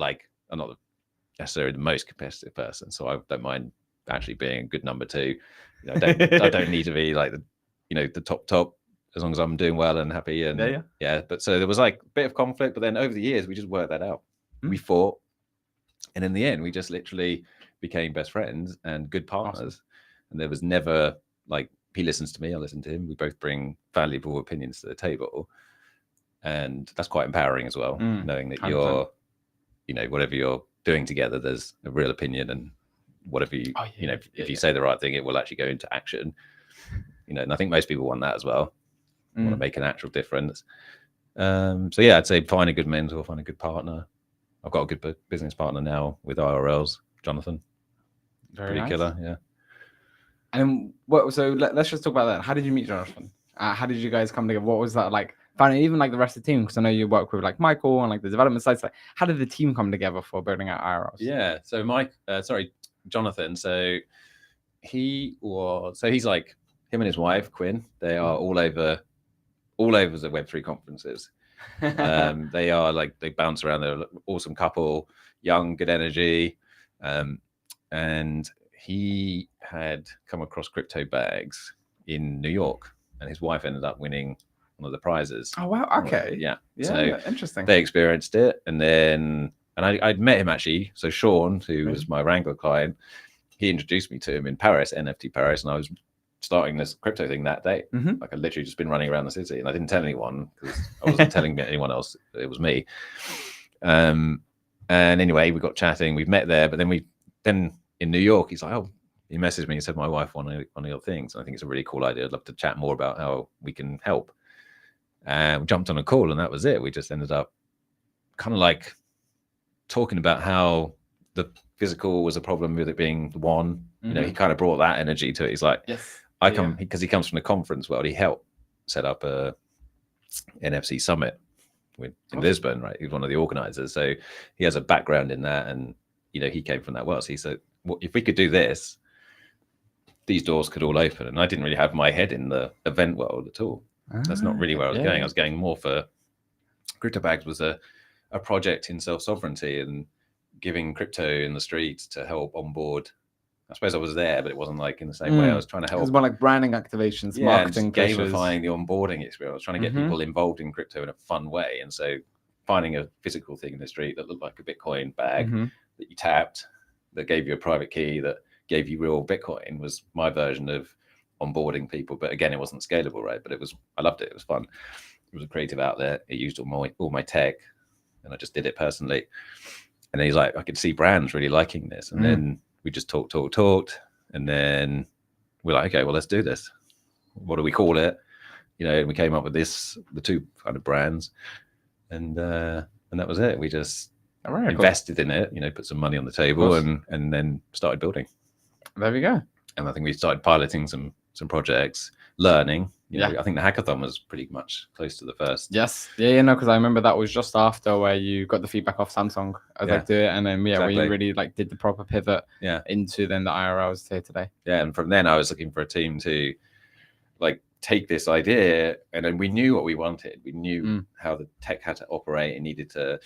necessarily the most competitive person, so I don't mind actually being a good number two. You know, I don't need to be like the top, as long as I'm doing well and happy. And but so there was like a bit of conflict, but then over the years we just worked that out. We fought. And in the end, we just literally became best friends and good partners. Awesome. And there was never like, he listens to me, I listen to him. We both bring valuable opinions to the table. And that's quite empowering as well, knowing that 100%. You're, you know, whatever you're doing together, there's a real opinion, and whatever you, if you say the right thing, it will actually go into action. You know, and I think most people want that as well. Want to make an actual difference. So yeah, I'd say find a good mentor, find a good partner. I've got a good business partner now with IRLs, Jonathan. Very pretty nice. Killer, yeah. And so let's just talk about that. How did you meet Jonathan? How did you guys come together? What was that like? Finding even like the rest of the team, because I know you work with like Michael and like the development sites. Like, how did the team come together for building out IRLs? Yeah. So Jonathan. So he's like, him and his wife Quinn. They are all over the Web3 conferences. They are like, they bounce around. They're an awesome couple, young, good energy, and he had come across crypto bags in New York, and his wife ended up winning one of the prizes. Oh wow! Okay, yeah. So interesting. They experienced it, and I'd met him actually. So Sean, who was my Wrangler client, he introduced me to him in Paris, NFT Paris, and I was starting this crypto thing that day. Like I literally just been running around the city, and I didn't tell anyone because I wasn't telling anyone else. It was me. And anyway, we got chatting. We've met there, but then in New York, he's like, he messaged me and said, my wife won one of your things. And I think it's a really cool idea. I'd love to chat more about how we can help. And we jumped on a call, and that was it. We just ended up kind of like talking about how the physical was a problem with it being one. You know, he kind of brought that energy to it. He's like, because he comes from the conference world. He helped set up a NFC summit in Lisbon, right? He's one of the organizers, so he has a background in that, and you know, he came from that world. So he said, well, if we could do this, these doors could all open. And I didn't really have my head in the event world at all. That's not really where I was going. I was going more for Crypto Bags was a project in self-sovereignty and giving crypto in the streets to help onboard. I suppose I was there, but it wasn't like in the same way. I was trying to help. It was about like branding activations, marketing, gamifying the onboarding experience. I was trying to get people involved in crypto in a fun way. And so finding a physical thing in the street that looked like a Bitcoin bag that you tapped, that gave you a private key, that gave you real Bitcoin, was my version of onboarding people. But again, it wasn't scalable, right? But I loved it. It was fun. It was a creative outlet. It used all my tech, and I just did it personally. And then he's like, I could see brands really liking this. And then we just talked. And then we're like, okay, well, let's do this. What do we call it? And we came up with the two kind of brands, and that was it. We just invested in it, put some money on the table, and then started building. There we go. And I think we started piloting some projects, learning. I think the hackathon was pretty much close to the first. Yes. Yeah, because I remember that was just after where you got the feedback off Samsung. I was like, do it. And then, exactly. we really like did the proper pivot into then the IRLs here today. Yeah. And from then I was looking for a team to like take this idea, and then we knew what we wanted. We knew how the tech had to operate. It needed to,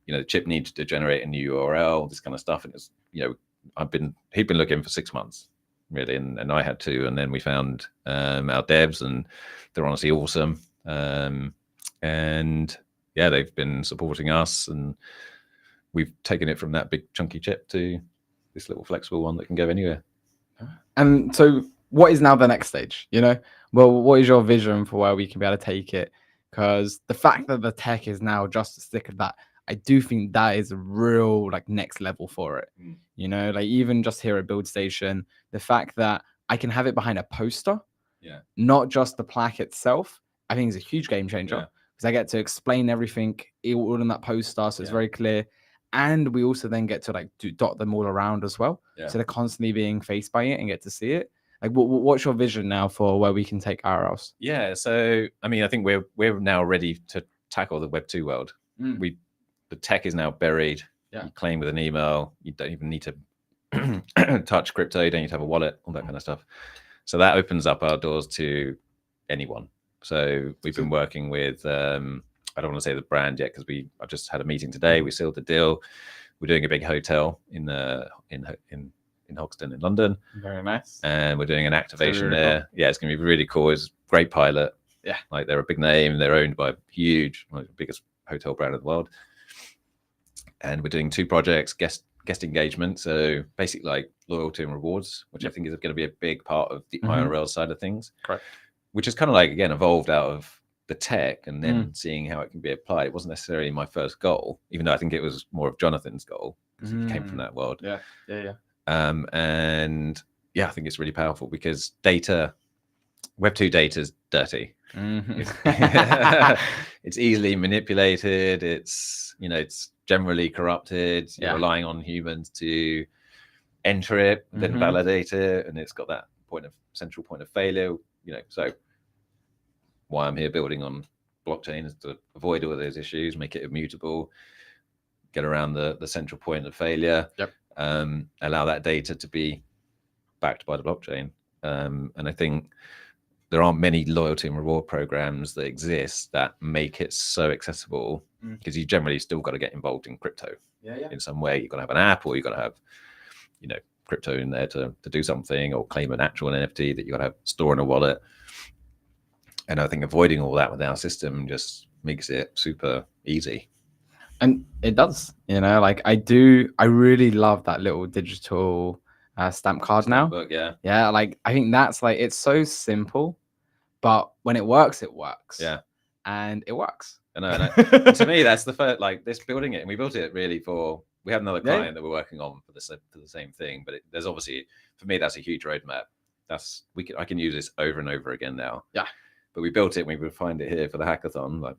the chip needed to generate a new URL, this kind of stuff. And it's, he'd been looking for 6 months. Really, and I had to, and then we found our devs, and they're honestly awesome. And they've been supporting us, and we've taken it from that big chunky chip to this little flexible one that can go anywhere. And so, what is now the next stage? Well, what is your vision for where we can be able to take it? Because the fact that the tech is now just a stick of that, I do think that is a real like next level for it. Like even just here at Build Station, the fact that I can have it behind a poster, not just the plaque itself, I think is a huge game changer, because I get to explain everything all in that poster, so it's very clear. And we also then get to like dot them all around as well, so they're constantly being faced by it and get to see it. Like, what's your vision now for where we can take IRLs? Yeah, so I mean, I think we're now ready to tackle the Web 2 world. The tech is now buried. You claim with an email. You don't even need to touch crypto. You don't need to have a wallet, all that kind of stuff. So that opens up our doors to anyone. So we've been working with, I don't want to say the brand yet, because I just had a meeting today. We sealed the deal. We're doing a big hotel in Hoxton in London. Very nice. And we're doing an activation really there. Cool. Yeah, it's going to be really cool. It's a great pilot. Yeah. Like they're a big name. They're owned by huge, the biggest hotel brand in the world. And we're doing 2 projects, guest engagement. So basically like loyalty and rewards, which I think is going to be a big part of the IRL side of things. Correct. Which is kind of like, again, evolved out of the tech and then seeing how it can be applied. It wasn't necessarily my first goal, even though I think it was more of Jonathan's goal, because he came from that world. Yeah. And I think it's really powerful because Web 2 data is dirty. It's easily manipulated. It's generally corrupted. You're relying on humans to enter it, then validate it, and it's got that central point of failure. So why I'm here building on blockchain is to avoid all of those issues, make it immutable, get around the central point of failure, allow that data to be backed by the blockchain. And I think there aren't many loyalty and reward programs that exist that make it so accessible, because you generally still got to get involved in crypto in some way. You've got to have an app, or you've got to have, crypto in there to do something, or claim an actual NFT that you got to have store in a wallet. And I think avoiding all that with our system just makes it super easy. And it does, like I really love that little digital stamp card now. Book, yeah, like I think that's like, it's so simple, but when it works, and it works. I know. To me, that's the first, like this building it, and we built it really we have another client that we're working on for the same thing, but there's obviously, for me, that's a huge roadmap. I can use this over and over again now. But we built it, and we would find it here for the hackathon.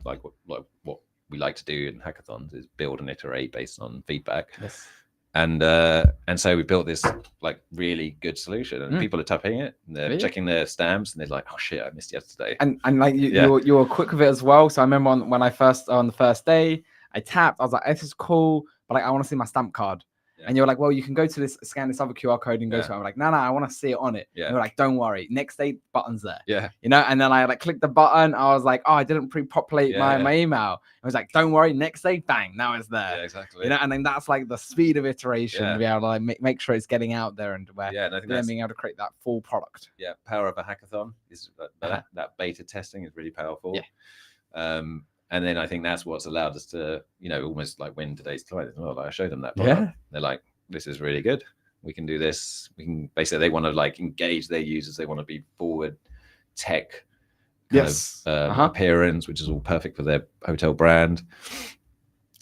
Like what we like to do in hackathons is build and iterate based on feedback. Yes. And so we built this like really good solution, and people are tapping it, and they're checking their stamps, and they're like, "Oh shit, I missed yesterday." And like you were quick with it as well. So I remember when I first on the first day, I tapped. I was like, "This is cool," but like I want to see my stamp card. And you're like, well, you can go to this, scan this other QR code and go to it. I'm like, no, I want to see it on it. And you're like, don't worry. Next day, button's there. And then I like clicked the button. I was like, oh, I didn't pre-populate my email. I was like, don't worry. Next day, bang, now it's there. Yeah, exactly. And then that's like the speed of iteration to be able to like make sure it's getting out there, and where and I think then being able to create that full product. Power of a hackathon is that beta testing is really powerful. And then I think that's what's allowed us to, almost like win today's client. Well, like I showed them that product. They're like, this is really good. we can do this. We can basically, they want to like engage their users. They want to be forward tech kind of appearance, which is all perfect for their hotel brand.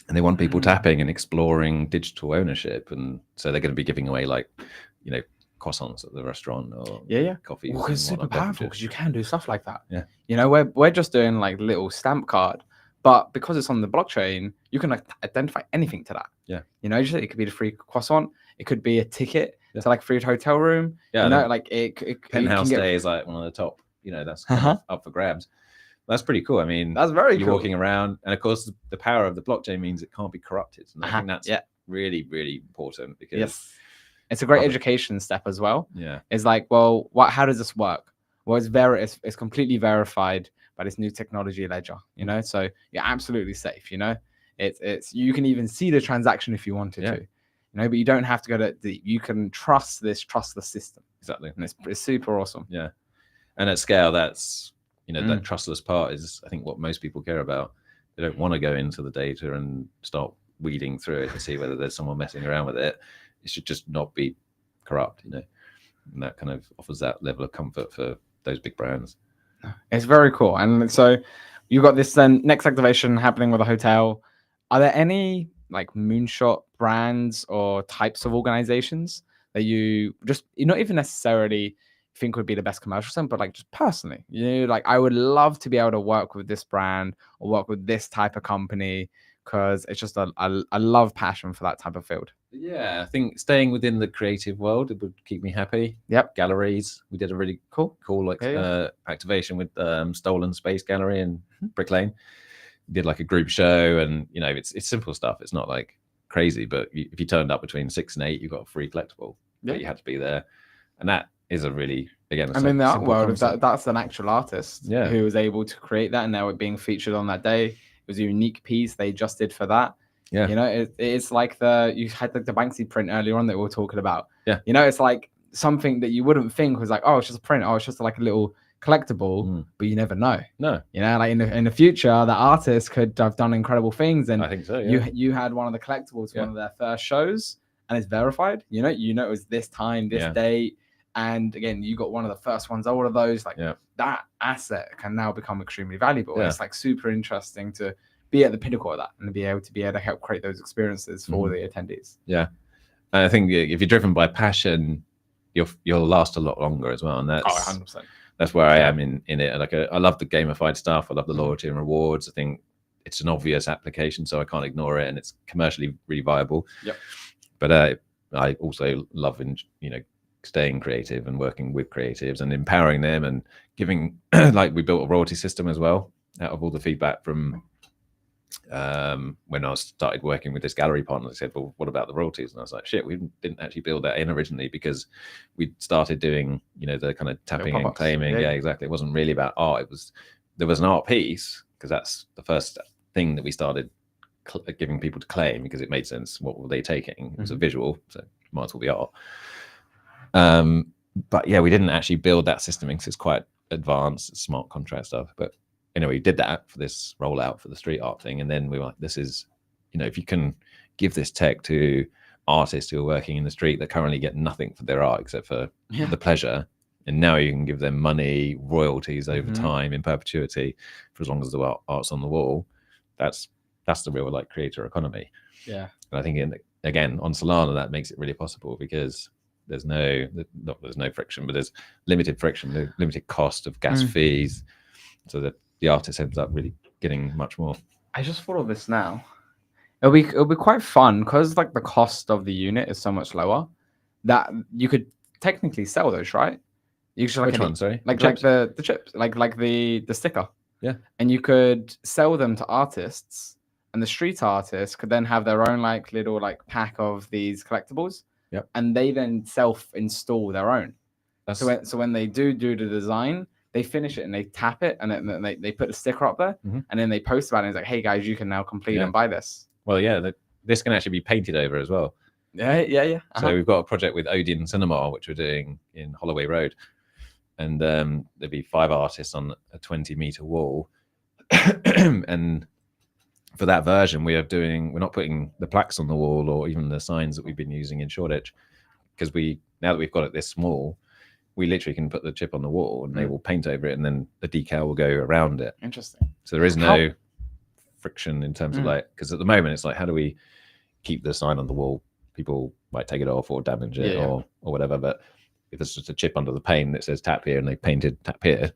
And they want people tapping and exploring digital ownership. And so they're going to be giving away like, you know, croissants at the restaurant or coffee. Well, it's super powerful because you can do stuff like that. Yeah. You know, we're just doing like little stamp card, but because it's on the blockchain, you can like, identify anything to that. Yeah. You know, just, it could be the free croissant. It could be a ticket to like free hotel room. Yeah. You know, like it Penthouse Day is like one of the top, you know, that's kind of up for grabs. That's pretty cool. I mean, that's very you're cool. Walking around, and of course, the power of the blockchain means it can't be corrupted. And I think that's really, really important because it's a great education step as well. Yeah, it's like, well, how does this work? Well, it's completely verified by this new technology ledger. You know, so you're absolutely safe. You know, it's you can even see the transaction if you wanted to. You know, but you don't have to go that deep. You can trust the system. Exactly, and it's super awesome. Yeah, and at scale, that's. You know, that trustless part is, I think, what most people care about. They don't want to go into the data and start weeding through it to see whether there's someone messing around with it. It should just not be corrupt, you know. And that kind of offers that level of comfort for those big brands. It's very cool. And so you got this then next activation happening with a hotel. Are there any like moonshot brands or types of organizations that you're not even necessarily think would be the best commercial sense, but like just personally, you know, like I would love to be able to work with this brand or work with this type of company because it's just a love passion for that type of field. Yeah, I think staying within the creative world, it would keep me happy. Yep. Galleries, we did a really cool like activation with Stolen Space Gallery in Brick Lane. We did like a group show, and you know, it's simple stuff. It's not like crazy, but if you turned up between 6 and 8, you got a free collectible. But you had to be there, and that is a really, again, I mean, the art world, that's an actual artist Yeah. who was able to create that, and now it being featured on that day. It was a unique piece they just did for that. Yeah. You know, it's like you had like the Banksy print earlier on that we were talking about. Yeah. You know, it's like something that you wouldn't think was like, oh, it's just a print. Oh, it's just like a little collectible, but you never know. No. You know, like in the future, the artist could have done incredible things. And I think so, yeah. You had one of the collectibles, one of their first shows, and it's verified. You know, it was this time, this date. And again, you got one of the first ones, all of those, like that asset can now become extremely valuable. Yeah. It's like super interesting to be at the pinnacle of that and be able to help create those experiences for the attendees. Yeah. And I think if you're driven by passion, you'll last a lot longer as well. And that's 100%. That's where I am in it. Like I love the gamified stuff. I love the loyalty and rewards. I think it's an obvious application, so I can't ignore it, and it's commercially really viable. Yep. But I also love, staying creative and working with creatives and empowering them and giving, like we built a royalty system as well out of all the feedback from when I started working with this gallery partner. They said, well, what about the royalties? And I was like, shit, we didn't actually build that in originally because we started doing, the kind of tapping and claiming. Yeah, exactly. It wasn't really about art. There was an art piece because that's the first thing that we started giving people to claim because it made sense. What were they taking? It was a visual, so might as well be art. But yeah, we didn't actually build that system because it's quite advanced, smart contract stuff. But anyway, we did that for this rollout for the street art thing. And then we were like, this is, if you can give this tech to artists who are working in the street that currently get nothing for their art except for the pleasure. And now you can give them money, royalties over time in perpetuity for as long as the art's on the wall. That's the real creator economy. Yeah. And I think again on Solana that makes it really possible because there's no friction, but there's limited friction, limited cost of gas fees, so that the artist ends up really getting much more. I just thought of this now. It'll be quite fun because the cost of the unit is so much lower that you could technically sell those, right? You should Which one? Sorry, like the chips, like the sticker. Yeah, and you could sell them to artists, and the street artists could then have their own little pack of these collectibles. Yep. And they then self-install their own. So when they do the design, they finish it and they tap it, and then they put the sticker up there, and then they post about it. And it's like, hey guys, you can now complete and buy this. Well, yeah, this can actually be painted over as well. Yeah. So we've got a project with Odeon Cinema, which we're doing in Holloway Road, and there'll be 5 artists on a 20-meter wall, and for that version, we're not putting the plaques on the wall or even the signs that we've been using in Shoreditch because now that we've got it this small, we literally can put the chip on the wall and they will paint over it, and then the decal will go around it. Interesting. So there is no friction in terms of like, because at the moment it's like, how do we keep the sign on the wall? People might take it off or damage it or whatever. But if there's just a chip under the pane that says tap here and they painted tap here,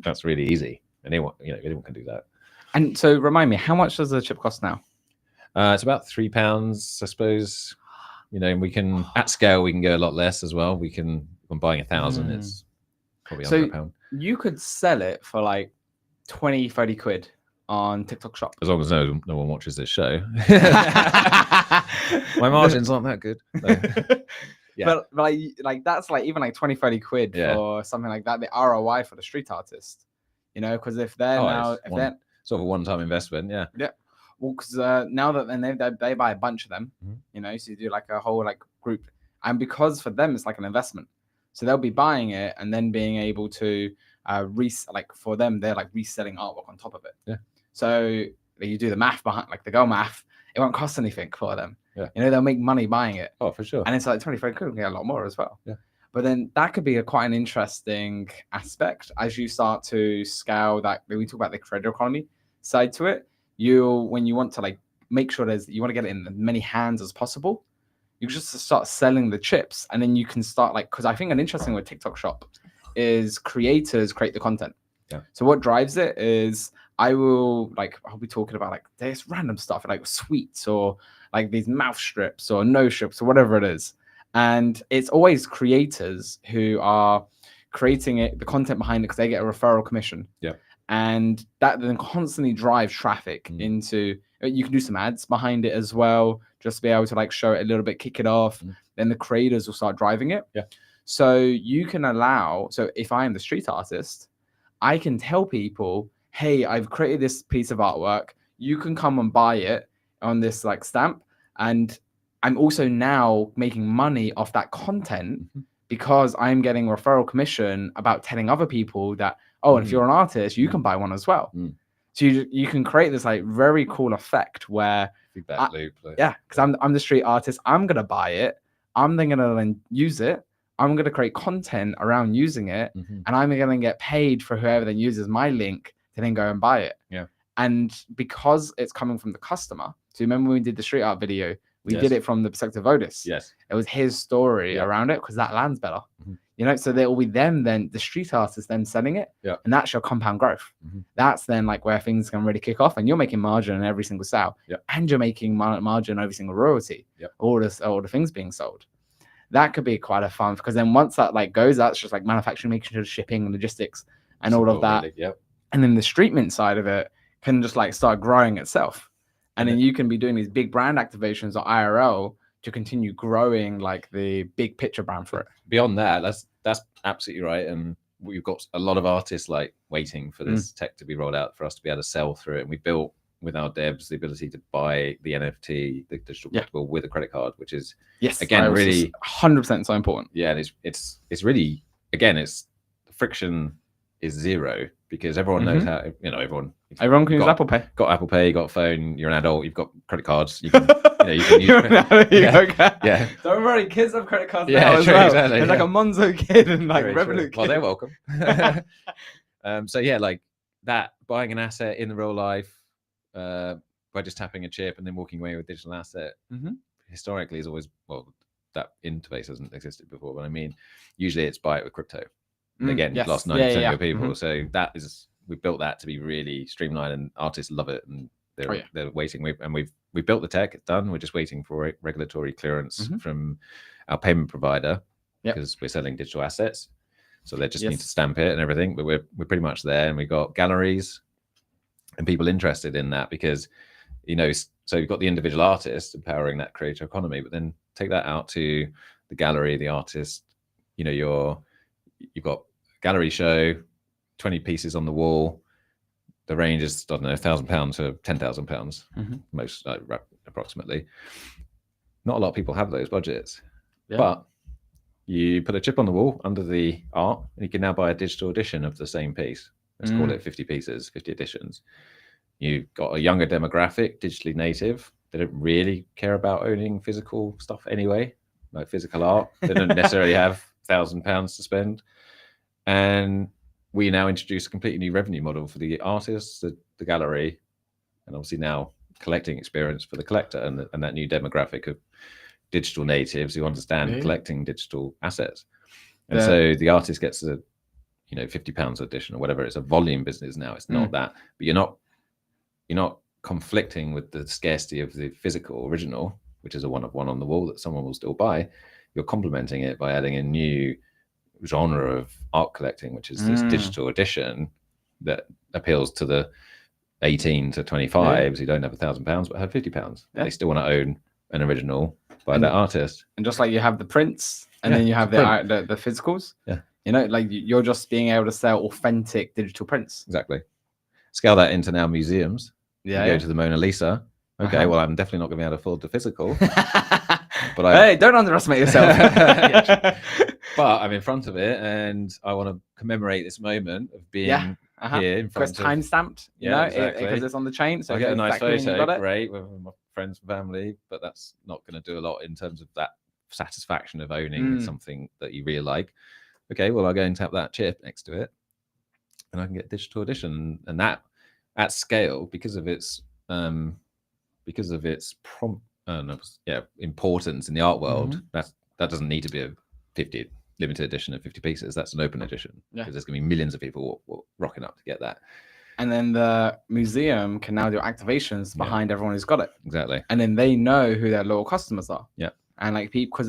that's really easy. Anyone can do that. And so remind me, how much does the chip cost now? It's about £3, I suppose. And we can, at scale, we can go a lot less as well. When buying 1,000, it's probably under £1. You could sell it for like 20, 30 quid on TikTok Shop. As long as no one watches this show. My margins aren't that good. So. Yeah. But like that's like even like 20, 30 quid for something like that. The ROI for the street artist, because if they're sort of a one-time investment, yeah. Well, because now that then they buy a bunch of them, so you do like a whole like group, and because for them it's like an investment, so they'll be buying it and then being able to for them they're like reselling artwork on top of it. Yeah. So you do the math behind like the girl math, it won't cost anything for them. Yeah. They'll make money buying it. Oh, for sure. And it's like 25 quid, get a lot more as well. Yeah. But then that could be quite an interesting aspect as you start to scale that. We talk about the creator economy side to it. When you want to like make sure you want to get it in as many hands as possible, you just start selling the chips, and then you can start because I think an interesting with TikTok Shop is creators create the content. Yeah. So what drives it is I'll be talking about like this random stuff like sweets or like these mouth strips or nose strips or whatever it is. And it's always creators who are creating the content behind it because they get a referral commission. Yeah. And that then constantly drives traffic into, you can do some ads behind it as well, just to be able to like show it a little bit, kick it off. Then the creators will start driving it. Yeah. So you can so if I am the street artist, I can tell people, hey, I've created this piece of artwork. You can come and buy it on this like stamp. And I'm also now making money off that content because I'm getting referral commission about telling other people that, and if you're an artist, you can buy one as well. So you can create this like very cool effect where feedback loop. because I'm the street artist. I'm gonna buy it. I'm then gonna use it. I'm gonna create content around using it, and I'm gonna get paid for whoever then uses my link to then go and buy it. Yeah. And because it's coming from the customer, so remember when we did the street art video, we did it from the perspective of Otis. Yes. It was his story around it because that lands better. So there will be them then, the street artists then selling it. Yeah. And that's your compound growth. That's then like where things can really kick off, and you're making margin on every single sale. Yeah. And you're making margin on every single royalty. Yeah. All the things being sold. That could be quite a fun, because then once that like goes, that's just like manufacturing, making sure shipping and logistics and all of that. Really, yeah. And then the street mint side of it can just like start growing itself. And then you can be doing these big brand activations or IRL to continue growing like the big picture brand for it. Beyond that, that's absolutely right. And we've got a lot of artists like waiting for this tech to be rolled out for us to be able to sell through it. And we built with our devs the ability to buy the NFT, the digital collectible, with a credit card, which is again really 100% so important. Yeah, and it's really, again, it's the friction is zero because everyone knows how, everyone can use Apple Pay. Got Apple Pay, got a phone, you're an adult, you've got credit cards, you can you can use yeah. Don't worry, kids have credit cards now as well. Exactly, There's like a Monzo kid and like Very Revolut true. kid. Well, they're welcome. So yeah, like that, buying an asset in the real life by just tapping a chip and then walking away with a digital asset historically is always, that interface hasn't existed before, but I mean, usually it's buy it with crypto. And again, you've lost 90% of people. So we built that to be really streamlined, and artists love it, and they're waiting. We built the tech, it's done. We're just waiting for regulatory clearance from our payment provider because we're selling digital assets. So they just need to stamp it and everything, but we're pretty much there. And we got galleries and people interested in that because, so you've got the individual artist empowering that creator economy, but then take that out to the gallery, the artist, you've got gallery show, 20 pieces on the wall. The range is, I don't know, £1,000 to £10,000, most approximately. Not a lot of people have those budgets, but you put a chip on the wall under the art, and you can now buy a digital edition of the same piece. Let's call it 50 pieces, 50 editions. You've got a younger demographic, digitally native. They don't really care about owning physical stuff anyway. like physical art. They don't necessarily have £1,000 to spend. And we now introduce a completely new revenue model for the artists, the gallery, and obviously now collecting experience for the collector and that new demographic of digital natives who understand collecting digital assets. And so the artist gets a, £50 edition or whatever. It's a volume business now. It's not that, but you're not conflicting with the scarcity of the physical original, which is a one-of-one on the wall that someone will still buy. You're complementing it by adding a new genre of art collecting, which is this digital edition that appeals to the 18 to 25s who don't have £1,000 but have £50. They still want to own an original by that artist. And just like you have the prints, and then you have the physicals. Yeah. Like you're just being able to sell authentic digital prints. Exactly. Scale that into now museums. Yeah. You go to the Mona Lisa. Okay, well, I'm definitely not going to be able to afford the physical. But hey, don't underestimate yourself. But I'm in front of it, and I want to commemorate this moment of being here in front of it. Time stamped, exactly. Because it's on the chain. So I get a nice photo, great, with my friends and family, but that's not going to do a lot in terms of that satisfaction of owning something that you really like. Okay, well, I'll go and tap that chip next to it, and I can get a digital edition, and that at scale because of its importance in the art world. That doesn't need to be a 50 limited edition of 50 pieces. That's an open edition because there's going to be millions of people rocking up to get that. And then the museum can now do activations behind everyone who's got it. Exactly. And then they know who their loyal customers are. Yeah. And like people, because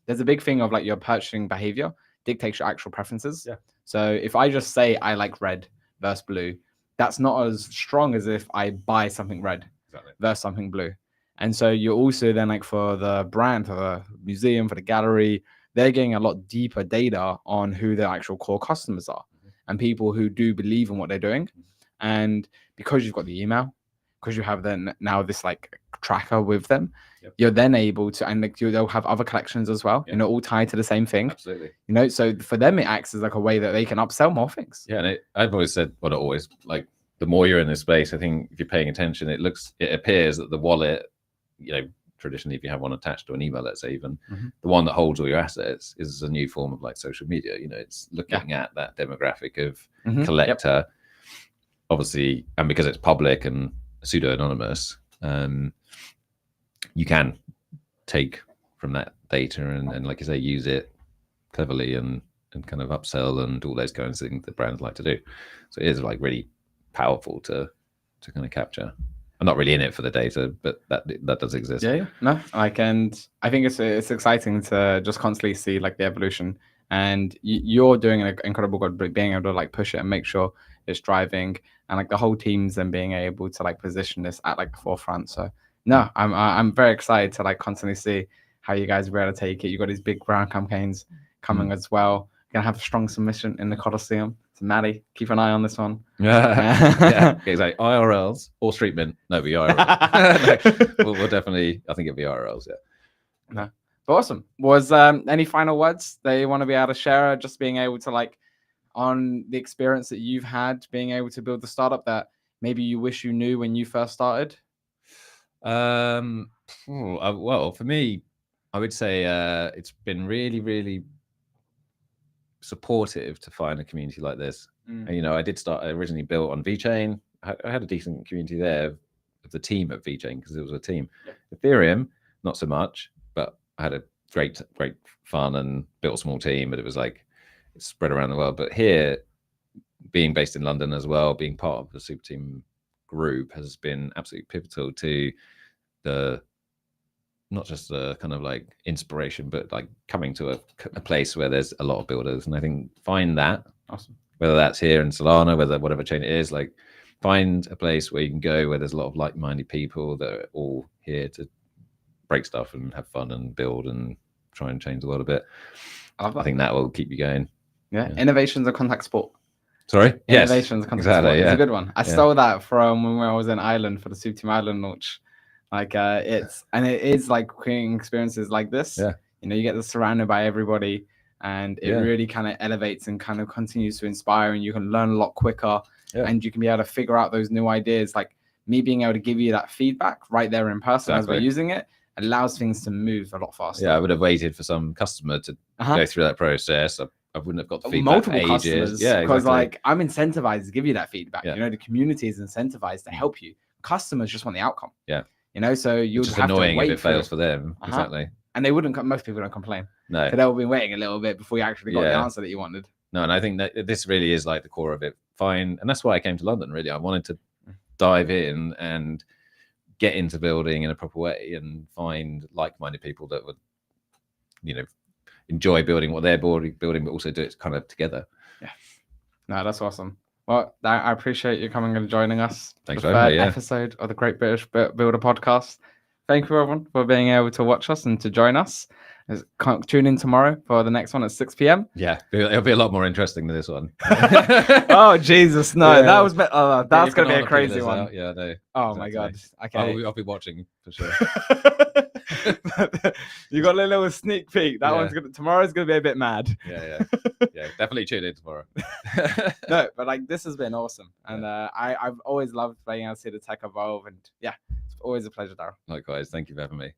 there's a big thing of like your purchasing behavior dictates your actual preferences. Yeah. So if I just say I like red versus blue, that's not as strong as if I buy something red versus something blue. And so you're also then like for the brand, for the museum, for the gallery, they're getting a lot deeper data on who their actual core customers are and people who do believe in what they're doing. And because you've got the email, because you have then now this like tracker with them, you're then able to, and like they'll have other collections as well, all tied to the same thing. Absolutely. So for them, it acts as like a way that they can upsell more things. Yeah. And I've always said, well, not always, like the more you're in this space, I think if you're paying attention, it appears that the wallet, traditionally, if you have one attached to an email, let's say even the one that holds all your assets is a new form of like social media. It's looking at that demographic of collector, obviously, and because it's public and pseudo anonymous, you can take from that data and like you say, use it cleverly and kind of upsell and all those kinds of things that brands like to do. So it is like really powerful to kind of capture. I'm not really in it for the data, but that does exist. Yeah. No, and I think it's exciting to just constantly see like the evolution. And you're doing an incredible job being able to like push it and make sure it's driving, and like the whole team's then being able to like position this at like the forefront. So no, I'm very excited to like constantly see how you guys are able to take it. You got these big brand campaigns coming as well. Gonna have a strong submission in the Colosseum. So Maddie, keep an eye on this one. Yeah, exactly. IRLs or Street Mint. No, be IRLs. we'll definitely, I think it'll be IRLs, yeah. No. But awesome. Was any final words that you want to be able to share? Just being able to like, on the experience that you've had, being able to build the startup that maybe you wish you knew when you first started? Well, for me, I would say it's been really, really supportive to find a community like this. And, I originally built on VeChain. I had a decent community there of the team at VeChain because it was a team. Ethereum, not so much, but I had a great fun and built a small team, but it was like it's spread around the world. But here, being based in London as well, being part of the Super Team group has been absolutely pivotal to not just the kind of like inspiration, but like coming to a place where there's a lot of builders. And I think find that, awesome. Whether that's here in Solana, whatever chain it is, like find a place where you can go where there's a lot of like-minded people that are all here to break stuff and have fun and build and try and change the world a bit. I think that will keep you going. Yeah. Innovation's a contact sport. Sorry? Innovation's a contact sport. Yeah. It's a good one. I stole that from when I was in Ireland for the Super Team Ireland launch. Like it is like creating experiences like this. Yeah. You get surrounded by everybody, and it really kind of elevates and kind of continues to inspire, and you can learn a lot quicker, and you can be able to figure out those new ideas. Like me being able to give you that feedback right there in person as we're using it, allows things to move a lot faster. Yeah, I would have waited for some customer to go through that process. I wouldn't have got the feedback Multiple for ages. customers, Yeah, because exactly. like I'm incentivized to give you that feedback. Yeah. You know, the community is incentivized to help you. Customers just want the outcome. Yeah. You know, so you would Which is have annoying to wait if it fails for them. Exactly. And they wouldn't. Most people don't complain. No. So they'll be waiting a little bit before you actually got the answer that you wanted. No, and I think that this really is like the core of it. Fine, and that's why I came to London. Really, I wanted to dive in and get into building in a proper way and find like-minded people that would, you know, enjoy building what they're building, but also do it kind of together. Yeah. No, that's awesome. Well, I appreciate you coming and joining us. Thanks for for the having third me. episode of the Great British Builder podcast. Thank you, everyone, for being able to watch us and to join us. Tune in tomorrow for the next one at 6 p.m. Yeah, it'll be a lot more interesting than this one. Oh, Jesus, no, Yeah. that was that's going to be a crazy one. Out. Yeah, no. Oh, my God. Okay. I'll be watching for sure. You got a little sneak peek. Tomorrow's gonna be a bit mad. Yeah. Definitely tune in tomorrow. No, but like this has been awesome, and I've always loved being able to see the tech evolve, and yeah, it's always a pleasure, Daryl. Likewise, thank you for having me.